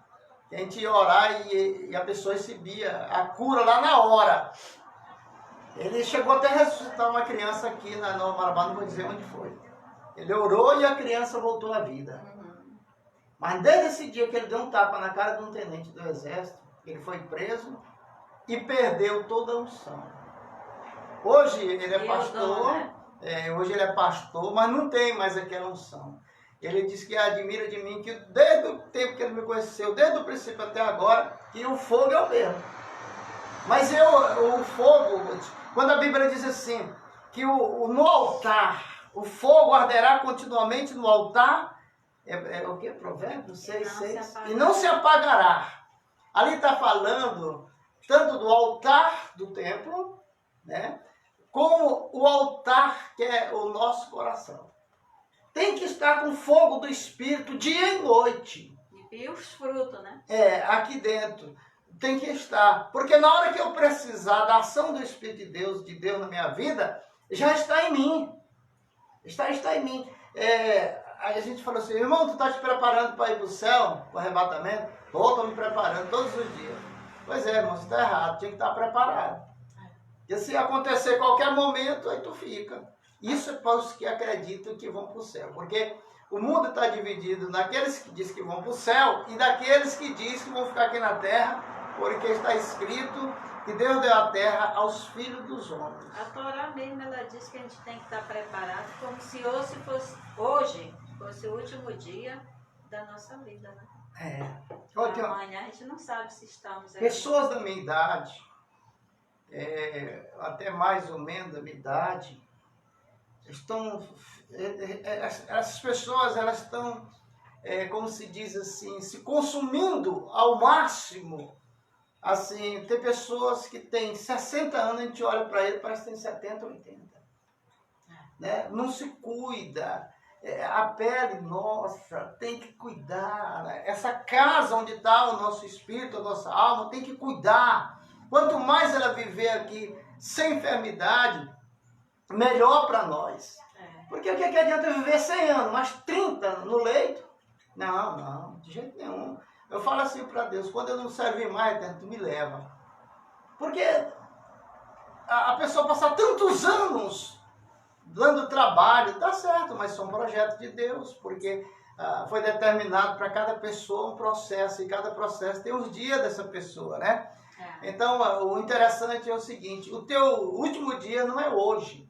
que a gente ia orar e a pessoa recebia a cura lá na hora. Ele chegou até a ressuscitar uma criança aqui na Nova Marabá, não vou dizer onde foi. Ele orou e a criança voltou à vida. Mas desde esse dia que ele deu um tapa na cara de um tenente do exército, ele foi preso e perdeu toda a unção. Hoje ele é E o pastor, dom, né? hoje ele é pastor, mas não tem mais aquela unção. Ele diz que admira de mim, que desde o tempo que ele me conheceu, desde o princípio até agora, que o fogo é o mesmo. Mas o fogo, quando a Bíblia diz assim, que no altar, o fogo arderá continuamente no altar, é o que? Provérbios 6, 6. E não se apagará. Ali está falando tanto do altar do templo, né, como o altar que é o nosso coração. Tem que estar com fogo do Espírito dia e noite. E os frutos, né? Aqui dentro. Tem que estar. Porque na hora que eu precisar da ação do Espírito de Deus na minha vida, já está em mim. Está em mim. Aí a gente falou assim, irmão, tu está te preparando para ir para o céu, para o arrebatamento? Estou me preparando todos os dias. Pois é, irmão, você está errado, tinha que estar preparado. E se acontecer qualquer momento, aí tu fica. Isso é para os que acreditam que vão para o céu. Porque o mundo está dividido naqueles que dizem que vão para o céu e daqueles que dizem que vão ficar aqui na terra, porque está escrito que Deus deu a terra aos filhos dos homens. A Torá mesmo, ela diz que a gente tem que estar preparado como se hoje fosse o último dia da nossa vida, né? Amanhã a gente não sabe se estamos aqui. Pessoas da minha idade, até mais ou menos da minha idade, essas pessoas, elas estão, como se diz assim, se consumindo ao máximo. Assim, tem pessoas que têm 60 anos, a gente olha para ele, parece que tem 70, 80. Né? Não se cuida. A pele nossa tem que cuidar. Né? Essa casa onde está o nosso espírito, a nossa alma, tem que cuidar. Quanto mais ela viver aqui sem enfermidade, melhor para nós. Porque o que adianta viver 100 anos, mas 30 no leito? Não, de jeito nenhum. Eu falo assim para Deus, quando eu não servir mais, tu me leva. Porque a pessoa passar tantos anos dando trabalho, tá certo, mas são projetos de Deus, porque foi determinado para cada pessoa um processo, e cada processo tem os dias dessa pessoa, né? Então, o interessante é o seguinte, o teu último dia não é hoje.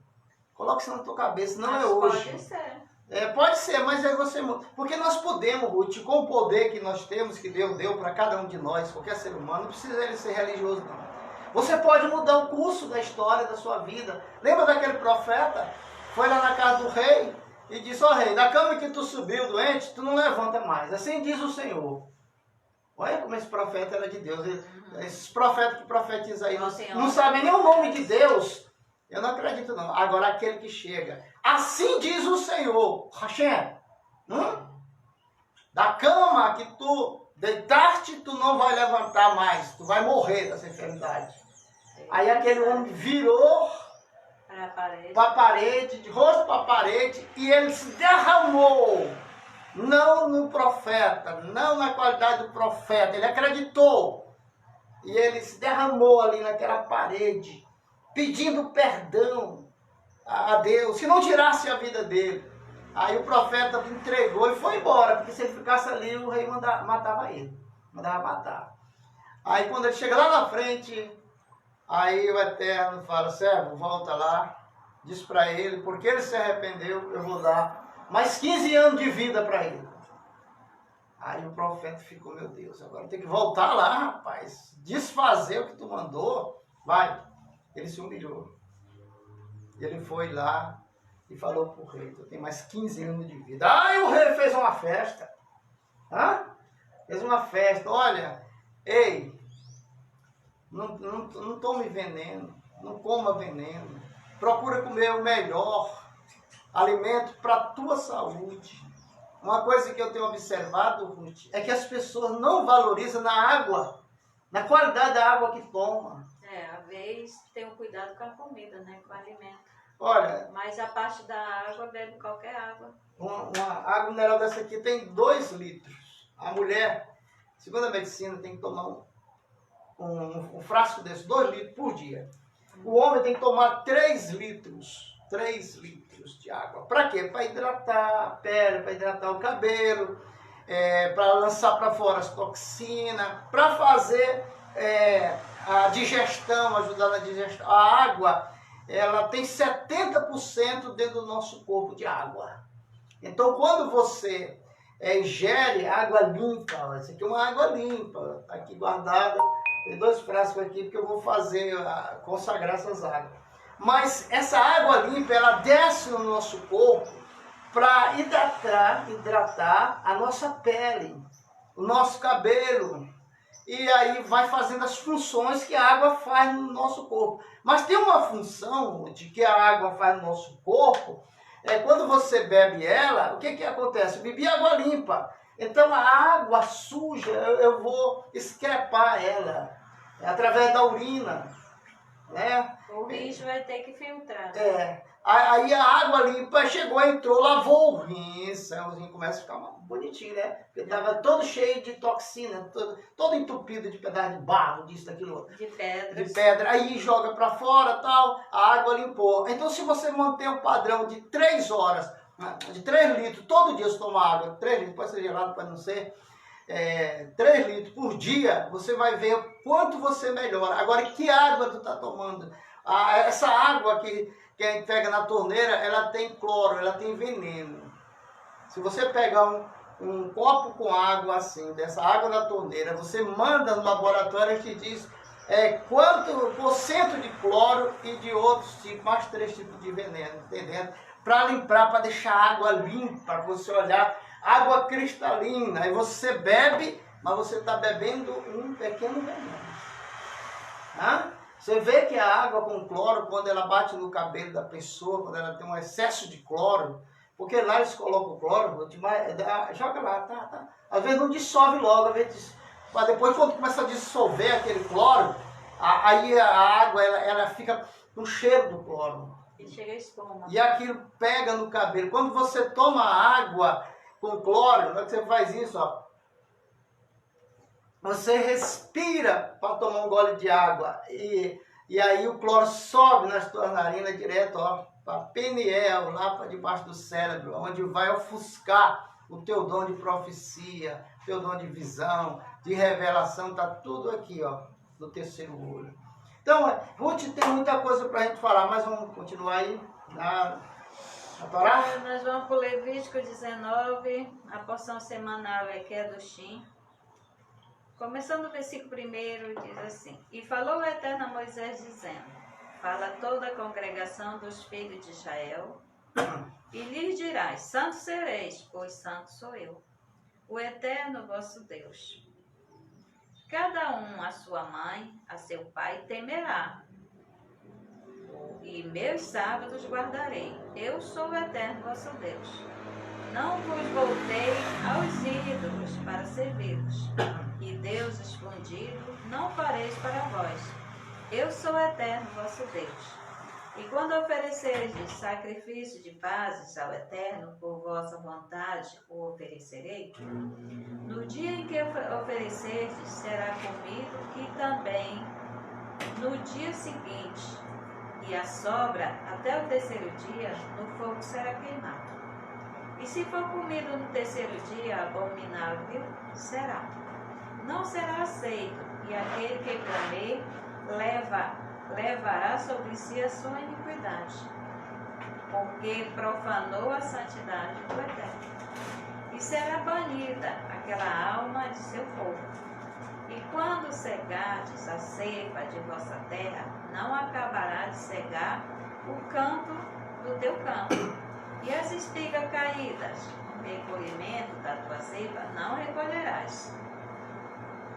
Coloca isso na tua cabeça, não é hoje. Pode ser. Pode ser, mas aí você... Porque nós podemos, Ruth, com o poder que nós temos, que Deus deu para cada um de nós, qualquer ser humano, não precisa ele ser religioso, não. Você pode mudar o curso da história da sua vida. Lembra daquele profeta? Foi lá na casa do rei e disse, rei, da cama que tu subiu doente, tu não levanta mais. Assim diz o Senhor. Olha como esse profeta era de Deus. Esses profetas que profetizam aí não sabem nem o nome de Deus. Eu não acredito, não. Agora, aquele que chega, assim diz o Senhor, Hashem, da cama que tu deitaste, tu não vai levantar mais, tu vai morrer dessa enfermidade. Aí aquele homem virou para a parede, de rosto para a parede, e ele se derramou, não no profeta, não na qualidade do profeta, ele acreditou, e ele se derramou ali naquela parede, pedindo perdão a Deus, que não tirasse a vida dele. Aí o profeta entregou e foi embora, porque se ele ficasse ali, o rei matava ele, mandava matar. Aí quando ele chega lá na frente, aí o Eterno fala, servo, volta lá, diz para ele, porque ele se arrependeu, eu vou dar mais 15 anos de vida para ele. Aí o profeta ficou, meu Deus, agora tem que voltar lá, rapaz, desfazer o que tu mandou, vai. Ele se humilhou. Ele foi lá e falou para o rei, tu tem mais 15 anos de vida. Aí o rei fez uma festa. Fez uma festa. Olha, ei, não tome veneno, não coma veneno. Procura comer o melhor alimento para a tua saúde. Uma coisa que eu tenho observado, Ruth, é que as pessoas não valorizam na água, na qualidade da água que tomam. Às vezes tem um cuidado com a comida, né? Com o alimento. Olha, mas a parte da água, bebe qualquer água. Uma água mineral dessa aqui tem 2 litros. A mulher, segundo a medicina, tem que tomar um frasco desse, 2 litros por dia. O homem tem que tomar 3 litros. 3 litros de água. Para quê? Para hidratar a pele, para hidratar o cabelo, para lançar para fora as toxinas, para fazer a digestão, ajudar na digestão. A água, ela tem 70% dentro do nosso corpo de água. Então, quando você ingere água limpa, essa aqui é uma água limpa, está aqui guardada, tem 2 frascos aqui, porque eu vou fazer, consagrar essas águas. Mas essa água limpa, ela desce no nosso corpo para hidratar a nossa pele, o nosso cabelo, e aí vai fazendo as funções que a água faz no nosso corpo. Mas tem uma função de que a água faz no nosso corpo, quando você bebe ela, o que acontece? Eu bebi água limpa, então a água suja, eu vou excrepar ela, através da urina, né? O bicho vai ter que filtrar. Aí a água limpa chegou, entrou, lavou o rins, o rim começa a ficar bonitinho, né? Porque estava todo cheio de toxina, todo entupido de pedaço de barro, disso, daquilo outro. De pedra. De pedra. Aí joga para fora, tal, a água limpou. Então, se você manter o padrão de 3 horas, de 3 litros, todo dia você toma água, 3 litros, pode ser gelado, pode não ser, 3 litros por dia, você vai ver o quanto você melhora. Agora, que água tu está tomando? Essa água que a gente pega na torneira, ela tem cloro, ela tem veneno. Se você pegar um copo com água assim, dessa água da torneira, você manda no laboratório que diz quanto % de cloro e de outros tipos, mais 3 tipos de veneno, entendendo? Para limpar, para deixar a água limpa, para você olhar, água cristalina. Aí você bebe, mas você está bebendo um pequeno veneno. Você vê que a água com cloro, quando ela bate no cabelo da pessoa, quando ela tem um excesso de cloro, porque lá eles colocam cloro, joga lá, tá. Às vezes não dissolve logo, às vezes, mas depois quando começa a dissolver aquele cloro, aí a água ela fica com cheiro do cloro. E chega a espuma. E aquilo pega no cabelo. Quando você toma água com cloro, na hora que você faz isso, ó, você respira para tomar um gole de água e aí o cloro sobe nas tuas narinas direto, ó, para peniel, lá para debaixo do cérebro, onde vai ofuscar o teu dom de profecia, teu dom de visão, de revelação, tá tudo aqui, ó, no terceiro olho. Então, Ruth, tem muita coisa para a gente falar, mas vamos continuar aí na Torá? Nós vamos para o Levítico 19, a porção semanal que é do Shin. Começando o versículo 1, diz assim: E falou o Eterno a Moisés, dizendo: Fala a toda a congregação dos filhos de Israel, e lhes dirás: Santo sereis, pois santo sou eu, o Eterno vosso Deus. Cada um a sua mãe, a seu pai temerá, e meus sábados guardarei. Eu sou o Eterno vosso Deus. Não vos voltei aos ídolos para servi-los, e Deus escondido não fareis para vós. Eu sou o Eterno vosso Deus. E quando oferecerdes sacrifício de pazes ao Eterno, por vossa vontade o oferecerei, no dia em que oferecerdes será comido, e também no dia seguinte, e a sobra até o terceiro dia no fogo será queimado. E se for comido no terceiro dia, abominável será. Não será aceito, e aquele que comer levará sobre si a sua iniquidade, porque profanou a santidade do Eterno. E será banida aquela alma de seu povo. E quando cegardes a ceifa de vossa terra, não acabará de cegar o canto do teu campo. E as espigas caídas, no recolhimento da tua ceifa, não recolherás.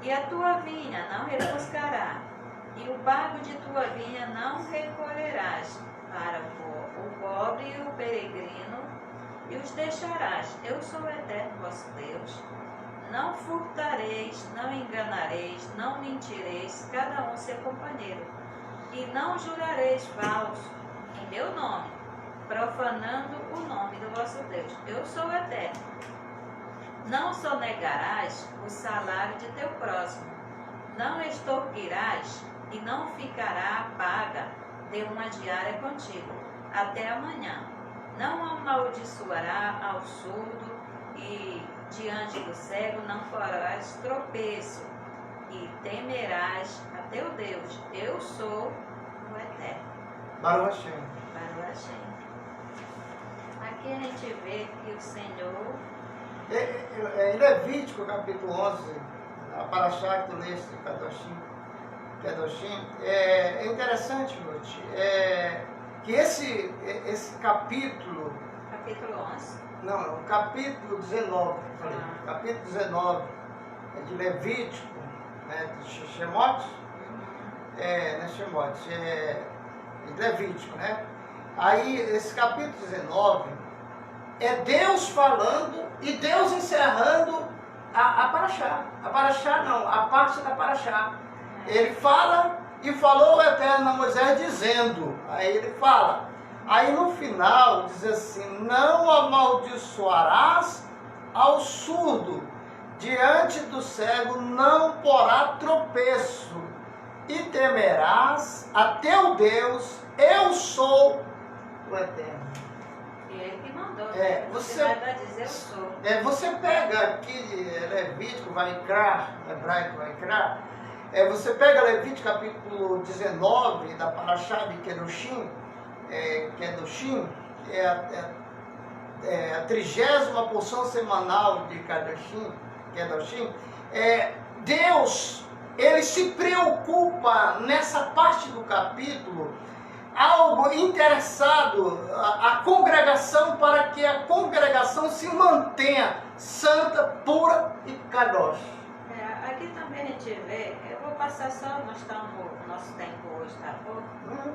E a tua vinha não repuscará, e o bago de tua vinha não recolherás para o pobre e o peregrino, e os deixarás. Eu sou o Eterno vosso Deus. Não furtareis, não enganareis, não mentireis, cada um seu companheiro. E não jurareis falso em meu nome, profanando o nome do vosso Deus. Eu sou o Eterno. Não sonegarás o salário de teu próximo. Não extorquirás e não ficará a paga de uma diária contigo, até amanhã. Não amaldiçoará ao surdo e diante do cego não farás tropeço, e temerás a teu Deus. Eu sou o Eterno. Baruch Hashem. Baruch Hashem. Aqui a gente vê que o Senhor... Em Levítico, capítulo 11, a paraxá que tu leste, Kedoshim, é interessante, Ruth, que esse capítulo... Capítulo 11. Não, o capítulo 19, capítulo 19 de Levítico, né, de Shemot, não é Shemot, de Levítico, né? Aí, esse capítulo 19 é Deus falando e Deus encerrando a paraxá. A paraxá não, a parte da paraxá. Ele fala e falou o Eterno a Moisés dizendo, aí ele fala, aí no final diz assim, não amaldiçoarás ao surdo, diante do cego não porá tropeço, e temerás a teu Deus, eu sou o Eterno. E ele que mandou, você vai dizer eu sou. Você pega aqui Levítico, Vaikra, hebraico Vaikra, você pega Levítico capítulo 19 da paraxá de Kedoshim, Kedoshim, a 30ª porção semanal de Kedoshim, Deus, ele se preocupa nessa parte do capítulo, algo interessado, a congregação, para que a congregação se mantenha santa, pura e kadosh. Aqui também a gente vê, eu vou passar só, nós estamos no nosso tempo hoje, tá bom?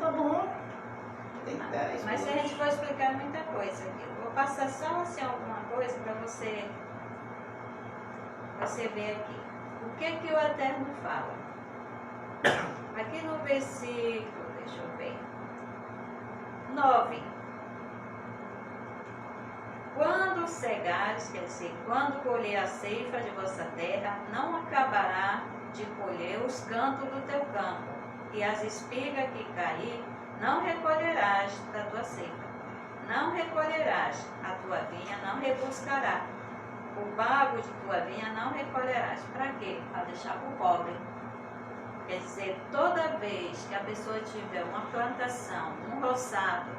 Tá bom. Tem 10 Mas se a gente for explicar muita coisa aqui, eu vou passar só assim alguma coisa para você ver aqui. O que o Eterno fala? Aqui no versículo, deixa eu ver, 9. Quando cegares, quer dizer, quando colher a ceifa de vossa terra, não acabará de colher os cantos do teu campo, e as espigas que cair, não recolherás da tua ceifa. Não recolherás a tua vinha, não rebuscará. O bago de tua vinha não recolherás. Para quê? Para deixar para o pobre. Quer dizer, toda vez que a pessoa tiver uma plantação, um roçado,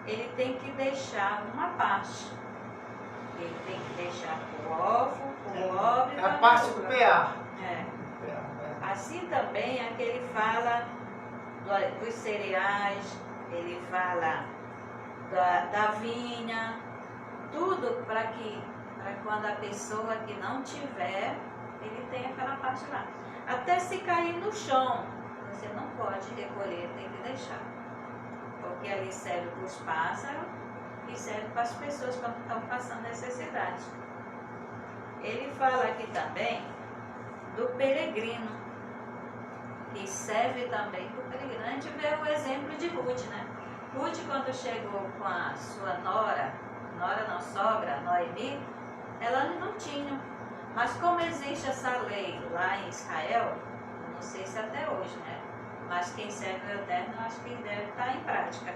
ele tem que deixar uma parte. Ele tem que deixar o ovo, o pobre. A parte do PA. Assim também é que ele fala dos cereais, ele fala da vinha, tudo para quando a pessoa que não tiver, ele tem aquela parte lá. Até se cair no chão, você não pode recolher, tem que deixar. Porque ali serve para os pássaros e serve para as pessoas quando estão passando necessidade. Ele fala aqui também do peregrino, que serve também para o peregrino. A gente vê o exemplo de Ruth, né? Ruth, quando chegou com a sua sogra, Noemi, ela não tinha. Mas como existe essa lei lá em Israel, não sei se até hoje, né? Mas quem serve o Eterno, acho que deve estar em prática.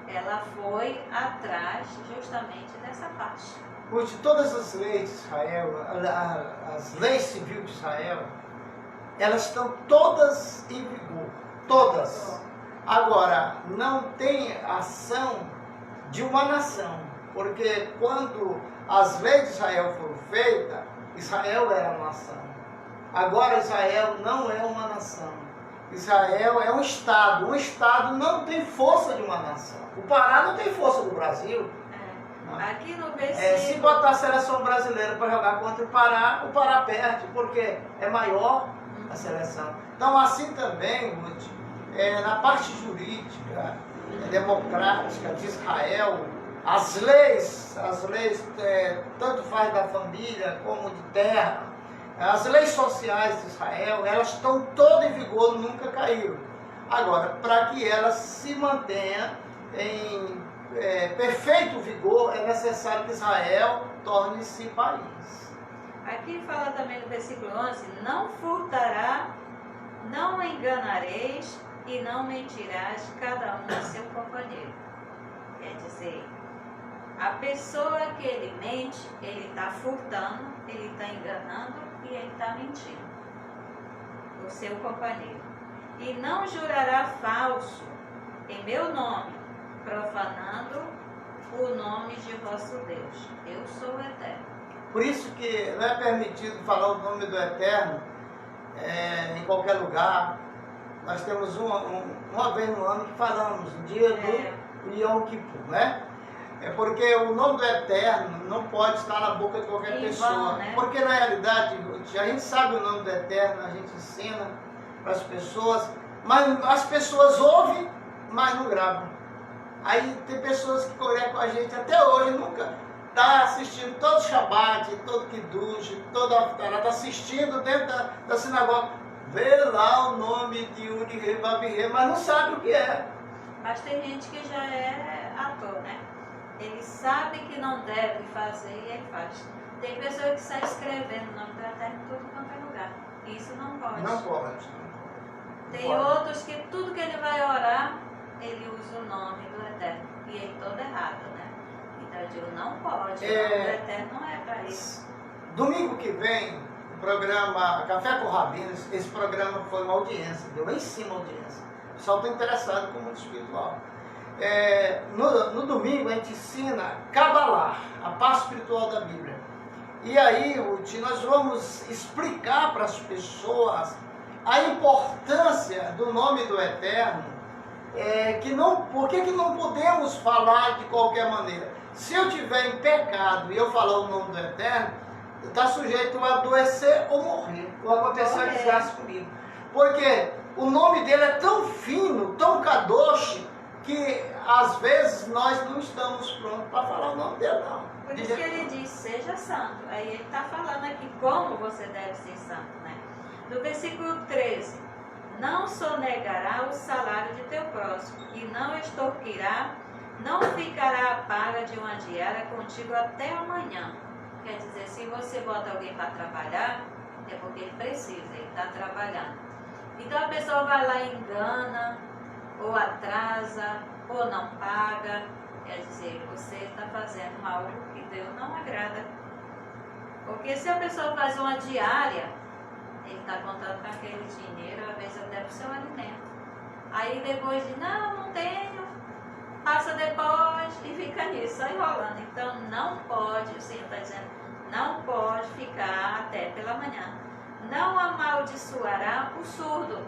Ela foi atrás justamente dessa parte. Ruth, todas as leis de Israel, as leis civis de Israel, elas estão todas em vigor. Todas. Agora, não tem ação de uma nação. Porque quando as leis de Israel foram feitas, Israel era uma nação. Agora Israel não é uma nação. Israel é um Estado. Um Estado não tem força de uma nação. O Pará não tem força do Brasil. Aqui no versículo... se botar a seleção brasileira para jogar contra o Pará perde, porque é maior a seleção. Então assim também, Ruth, na parte jurídica, democrática de Israel, as leis tanto faz da família como de terra, as leis sociais de Israel, elas estão todas em vigor, nunca caíram. Agora, para que elas se mantenham em perfeito vigor, é necessário que Israel torne-se país. Aqui fala também no versículo 11, não furtará, não enganareis e não mentirás cada um a seu companheiro. Quer dizer, a pessoa que ele mente, ele está furtando, ele está enganando e ele está mentindo. o seu companheiro. E não jurará falso em meu nome, profanando o nome de vosso Deus. Eu sou o Eterno. Por isso que não é permitido falar o nome do Eterno em qualquer lugar. Nós temos uma vez no ano que falamos, o dia do Yom Kippur, né? É porque o nome do Eterno não pode estar na boca de qualquer pessoa. Né? Porque na realidade, a gente sabe o nome do Eterno, a gente ensina para as pessoas, mas as pessoas ouvem, mas não gravam. Aí tem pessoas que conectam com a gente até hoje, nunca está assistindo todo o Shabbat, todo o Kiddush, toda a Haftarah, está assistindo dentro da sinagoga, vê lá o nome de Uri Rei, Babi Rei, mas não sabe o que é. Mas tem gente que já é ator, né? Ele sabe que não deve fazer e ele faz. Tem pessoa que sai escrevendo o nome do Eterno em tudo quanto é lugar. Isso não pode. Não pode. Tem outros que tudo que ele vai orar, ele usa o nome do Eterno. E ele todo errado, né? Então eu digo, não pode. O nome do Eterno não é para isso. Domingo que vem, o programa Café com Rabinos, esse programa foi uma audiência, deu lá em cima a audiência. O pessoal está interessado com o mundo espiritual. No domingo a gente ensina Kabbalah, a parte espiritual da Bíblia. E aí, Ruth, nós vamos explicar para as pessoas a importância do nome do Eterno, por que não podemos falar de qualquer maneira. Se eu tiver em pecado e eu falar o nome do Eterno, está sujeito a adoecer ou morrer, ou acontecer uma desgraça comigo. Porque o nome dele é tão fino, tão kadosh, que às vezes nós não estamos prontos para falar o nome dele, não. Por isso que ele diz, seja santo. Aí ele está falando aqui como você deve ser santo, né? No versículo 13, não sonegará o salário de teu próximo, e não extorquirá, não ficará a paga de uma diária contigo até amanhã. Quer dizer, se você bota alguém para trabalhar, é porque ele precisa, ele está trabalhando. Então a pessoa vai lá e engana, ou atrasa, ou não paga. Quer dizer, você está fazendo algo que Deus não agrada. Porque se a pessoa faz uma diária, ele está contando com aquele dinheiro, às vezes até para o seu alimento. Aí depois de, não tenho, passa depois e fica nisso, só enrolando. Então não pode, o Senhor está dizendo, não pode ficar até pela manhã. Não amaldiçoará o surdo,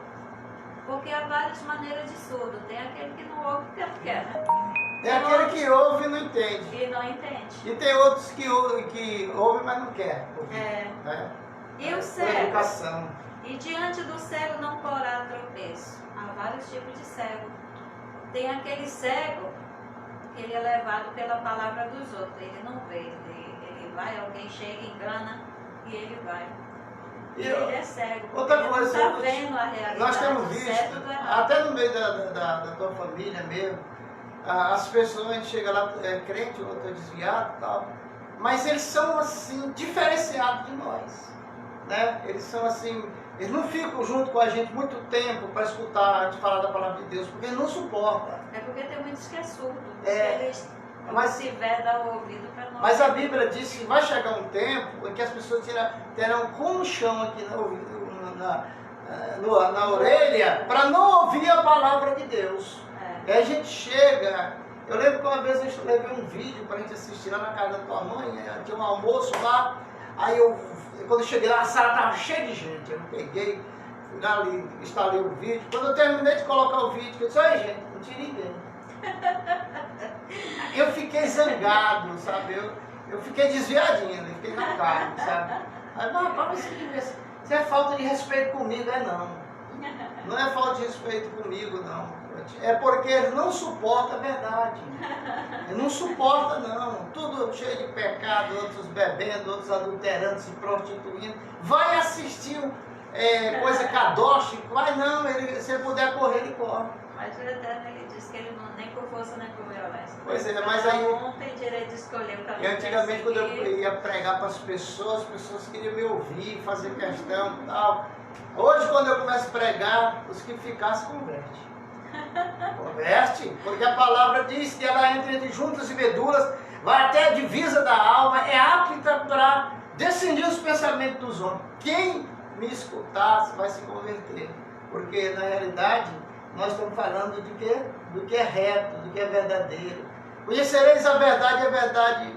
porque há várias maneiras de surdo. Tem aquele que não ouve porque não quer, né? Tem aquele que ouve e não entende. E não entende. E tem outros que ouvem, mas não quer ouvir, né? E o Por cego? educação. E diante do cego não porá tropeço. Há vários tipos de cego. Tem aquele cego que ele é levado pela palavra dos outros. Ele não vê. Ele vai, alguém chega, engana e ele vai. E ele é cego. Outra ele coisa, não está vendo a realidade. nós temos do visto, certo e do errado. até no meio da tua família mesmo, as pessoas, a gente chega lá, crente, outro desviado e tal, mas eles são assim, diferenciados de nós, né? Eles são assim, eles não ficam junto com a gente muito tempo para escutar a gente falar da palavra de Deus, porque eles não suportam. É porque tem muitos que é surdo. Mas- Mas se tiver, dá o ouvido para nós. Mas a Bíblia diz que vai chegar um tempo em que as pessoas terão comichão aqui na orelha para não ouvir a palavra de Deus. E aí a gente chega. Eu lembro que uma vez eu levei um vídeo para a gente assistir lá na casa da tua mãe, tinha um almoço lá. Aí quando eu cheguei lá, a sala estava cheia de gente. Eu peguei, fui lá ali, instalei o vídeo. Quando eu terminei de colocar o vídeo, eu disse: olha, gente, não tinha ninguém. Eu fiquei zangado, sabe? Eu fiquei desviadinho, eu fiquei na carne, sabe? Aí, rapaz, isso é falta de respeito comigo, não. Não é falta de respeito comigo, não. É porque ele não suporta a verdade. Ele não suporta, não. Tudo cheio de pecado, outros bebendo, outros adulterando, se prostituindo. Vai assistir coisa kadosh, vai não, se ele puder correr, ele corre. Mas o Eterno, ele diz que ele não, nem por força nem por violência. Pois é, mas aí... não tem direito de escolher o caminho. E antigamente, quando eu ia pregar para as pessoas queriam me ouvir, fazer questão e tal. Hoje, quando eu começo a pregar, os que ficassem convertem. Converte, porque a palavra diz que ela entra entre juntas e medulas, vai até a divisa da alma, é apta para discernir os pensamentos dos homens. Quem me escutar, você vai se converter. Porque, na realidade, nós estamos falando de quê? Do que é reto, do que é verdadeiro. Conhecereis a verdade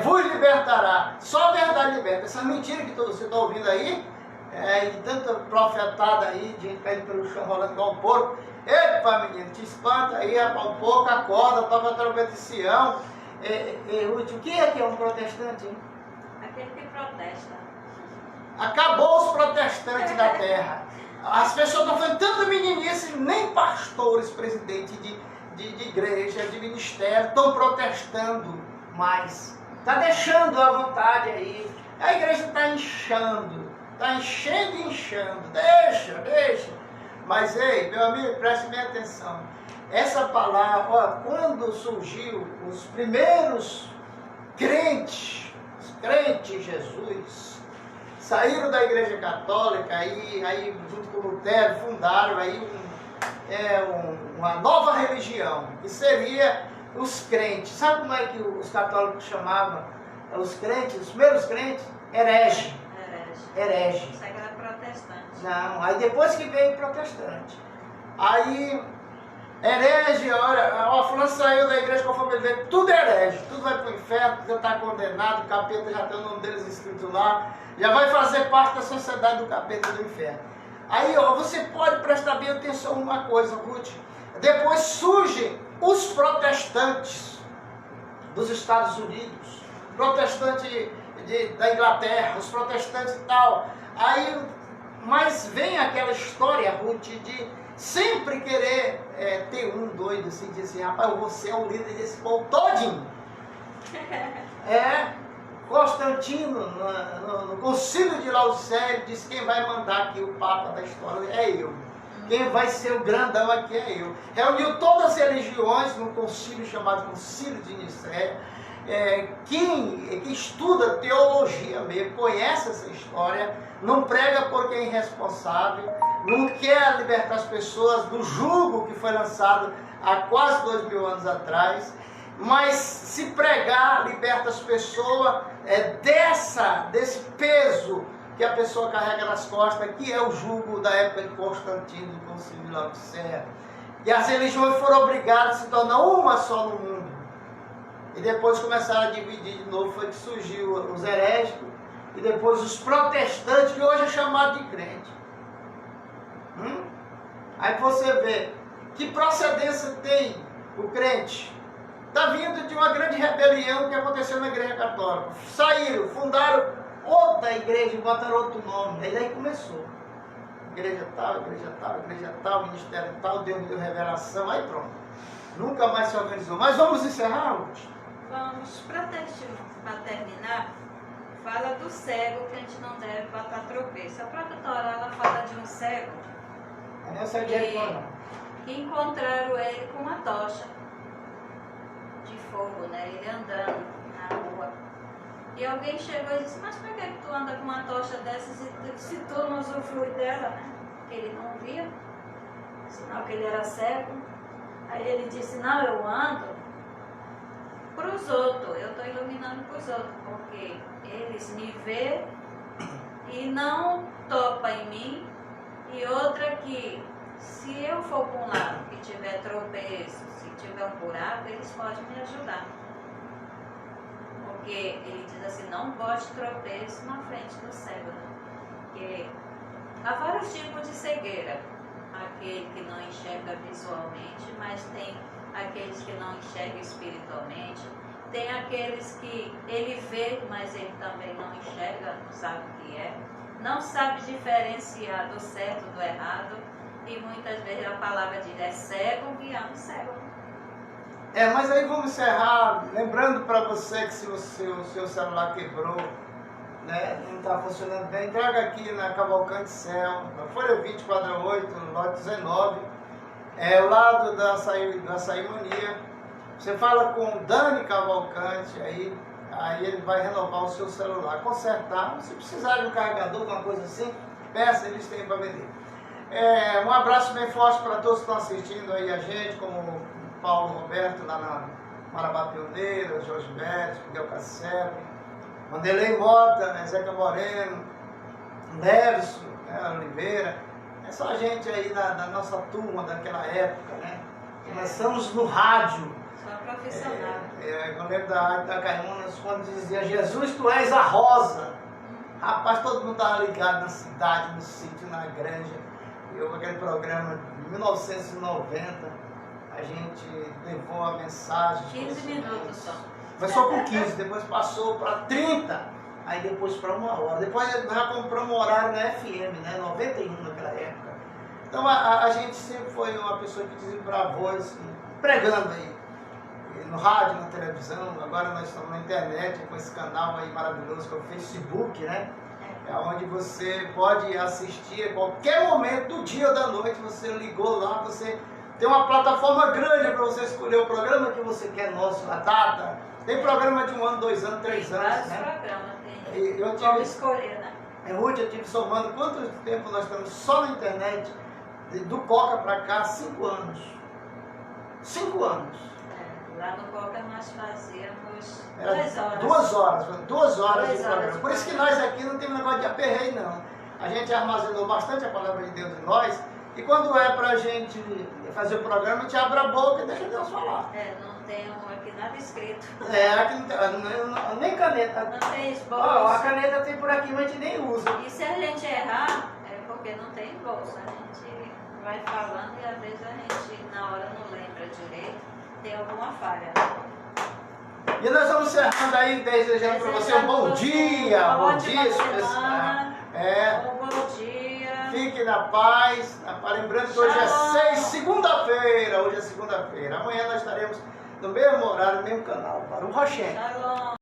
vos libertará. Só a verdade liberta. Essas mentiras que você está ouvindo aí, e tanta profetada aí, de gente caindo pelo chão, rolando igual um porco. Epa, menino, te espanta aí, rapaz, um pouco, acorda, toca a trombeta de Sião. Ruth, o que é um protestante, hein? Aquele que protesta. Acabou os protestantes da terra. As pessoas estão fazendo tanta meninice, nem pastores, presidentes de igreja, de ministério, estão protestando mais. Está deixando à vontade aí. A igreja está inchando. Está enchendo e inchando. Deixa. Mas, ei, meu amigo, preste bem atenção. Essa palavra, ó, quando surgiu os primeiros crentes em Jesus, saíram da igreja católica, aí junto com Lutero, fundaram aí uma nova religião, que seria os crentes. Sabe como é que os católicos chamavam os crentes, os primeiros crentes? Herege. Isso aí era protestante. Não, aí depois que veio protestante. Aí, herege, olha, fulano saiu da igreja conforme ele veio, tudo é herege, tudo vai para o inferno, já está condenado, o capeta já tem o nome deles escrito lá, já vai fazer parte da sociedade do capeta do inferno. Aí, ó, você pode prestar bem atenção numa coisa, Ruth. Depois surgem os protestantes dos Estados Unidos, protestantes da Inglaterra, os protestantes e tal. Aí, mas vem aquela história, Ruth, de sempre querer ter um doido assim, dizer assim, rapaz, você é o líder desse povo todinho. Constantino, no concílio de Laodicea, disse: quem vai mandar aqui o Papa da história é eu. Quem vai ser o grandão aqui é eu. Reuniu todas as religiões num concílio chamado Concílio de Nicéia. Quem estuda teologia mesmo, conhece essa história, não prega porque é irresponsável, não quer libertar as pessoas do jugo que foi lançado há quase 2000 anos atrás, mas se pregar, liberta as pessoas desse peso que a pessoa carrega nas costas, que é o jugo da época de Constantino, do Concílio de Laodicea. E as religiões foram obrigadas a se tornar uma só no mundo. E depois começaram a dividir de novo, foi que surgiu os herégicos, e depois os protestantes, que hoje é chamado de crente. Aí você vê, que procedência tem o crente? Está vindo de uma grande rebelião que aconteceu na igreja católica. Saíram, fundaram outra igreja e botaram outro nome. Aí daí começou. Igreja tal, ministério tal, Deus me deu revelação, aí pronto. Nunca mais se organizou. Mas vamos encerrar, Ruth? Vamos, para terminar, fala do cego que a gente não deve botar tropeço. A própria Torá, ela fala de um cego que encontraram ele com uma tocha de fogo, né? Ele andando na rua. E alguém chegou e disse: mas por que tu anda com uma tocha dessas se tu não usufrui dela, né? Ele não via, sinal que ele era cego. Aí ele disse: não, eu ando para os outros, eu estou iluminando para os outros, porque eles me vê e não topam em mim. E outra que, se eu for para um lado que tiver tropeço, se tiver um buraco, eles podem me ajudar. Porque ele diz assim: não bote tropeço na frente do cego, né? Porque há vários tipos de cegueira. Aquele que não enxerga visualmente, mas tem aqueles que não enxergam espiritualmente. Tem aqueles que ele vê, mas ele também não enxerga, não sabe o que é. Não sabe diferenciar do certo do errado. E muitas vezes a palavra diz: é cego guiando cego. Mas aí vamos encerrar, lembrando para você que se o seu celular quebrou, né, não está funcionando bem, traga aqui na Cavalcante Céu, na Folha 20, quadra 8, no lote 19, ao lado da Açaí Mania. Você fala com o Dani Cavalcante, aí ele vai renovar o seu celular, consertar. Se precisar de um carregador, alguma coisa assim, peça, eles têm para vender. Um abraço bem forte para todos que estão assistindo aí a gente, como o Paulo Roberto lá na Marabá Pioneira, Jorge Beto, Miguel Cassep, Vanderlei Mota, Zeca Moreno, Neveson, Oliveira. É só a gente aí da nossa turma daquela época, né? Começamos no rádio. Só profissional. Eu lembro da Rádio da Caiunas, quando dizia Jesus, tu és a rosa. Rapaz, todo mundo estava ligado na cidade, no sítio, na granja. Eu, aquele programa de 1990, a gente levou a mensagem. 15 minutos só. Começou com 15, depois passou para 30, aí depois para 1 hora. Depois nós já compramos horário na FM, né? 91 naquela época. Então a gente sempre foi uma pessoa que desbravou assim, pregando aí. No rádio, na televisão, agora nós estamos na internet com esse canal aí maravilhoso que é o Facebook, né? É onde você pode assistir a qualquer momento do dia ou da noite, você ligou lá, você tem uma plataforma grande para você escolher o programa que você quer nosso, a data. Tem programa de 1 ano, 2 anos, 3 anos, Vários né? programas tem. Eu Como tive, escolher, né? Ruth, eu tive somando quanto tempo nós estamos só na internet, do Coca para cá, 5 anos. 5 anos. Lá no Coca nós fazíamos Era 2 horas. 2 horas, 2 horas de 2 horas programa. de Por isso que nós aqui não temos negócio de aperreio, não. A gente armazenou bastante a palavra de Deus em nós, e quando é pra gente fazer o programa, a gente abre a boca e deixa Deus falar. Não tem aqui nada escrito. Aqui não tem, nem caneta. Não tem A esboço. caneta tem por aqui, mas a gente nem usa. E se a gente errar, é porque não tem esboço. A gente vai falando e às vezes a gente na hora não lembra direito, tem alguma falha. E nós estamos encerrando aí, desejando para você um bom dia. Uma Bom ótima dia, semana. Um bom dia. Fique na paz. Lembrando que hoje é Shalom. segunda-feira. Hoje é segunda-feira. Amanhã nós estaremos no mesmo horário, no mesmo canal. Para o Rochelle. Shalom.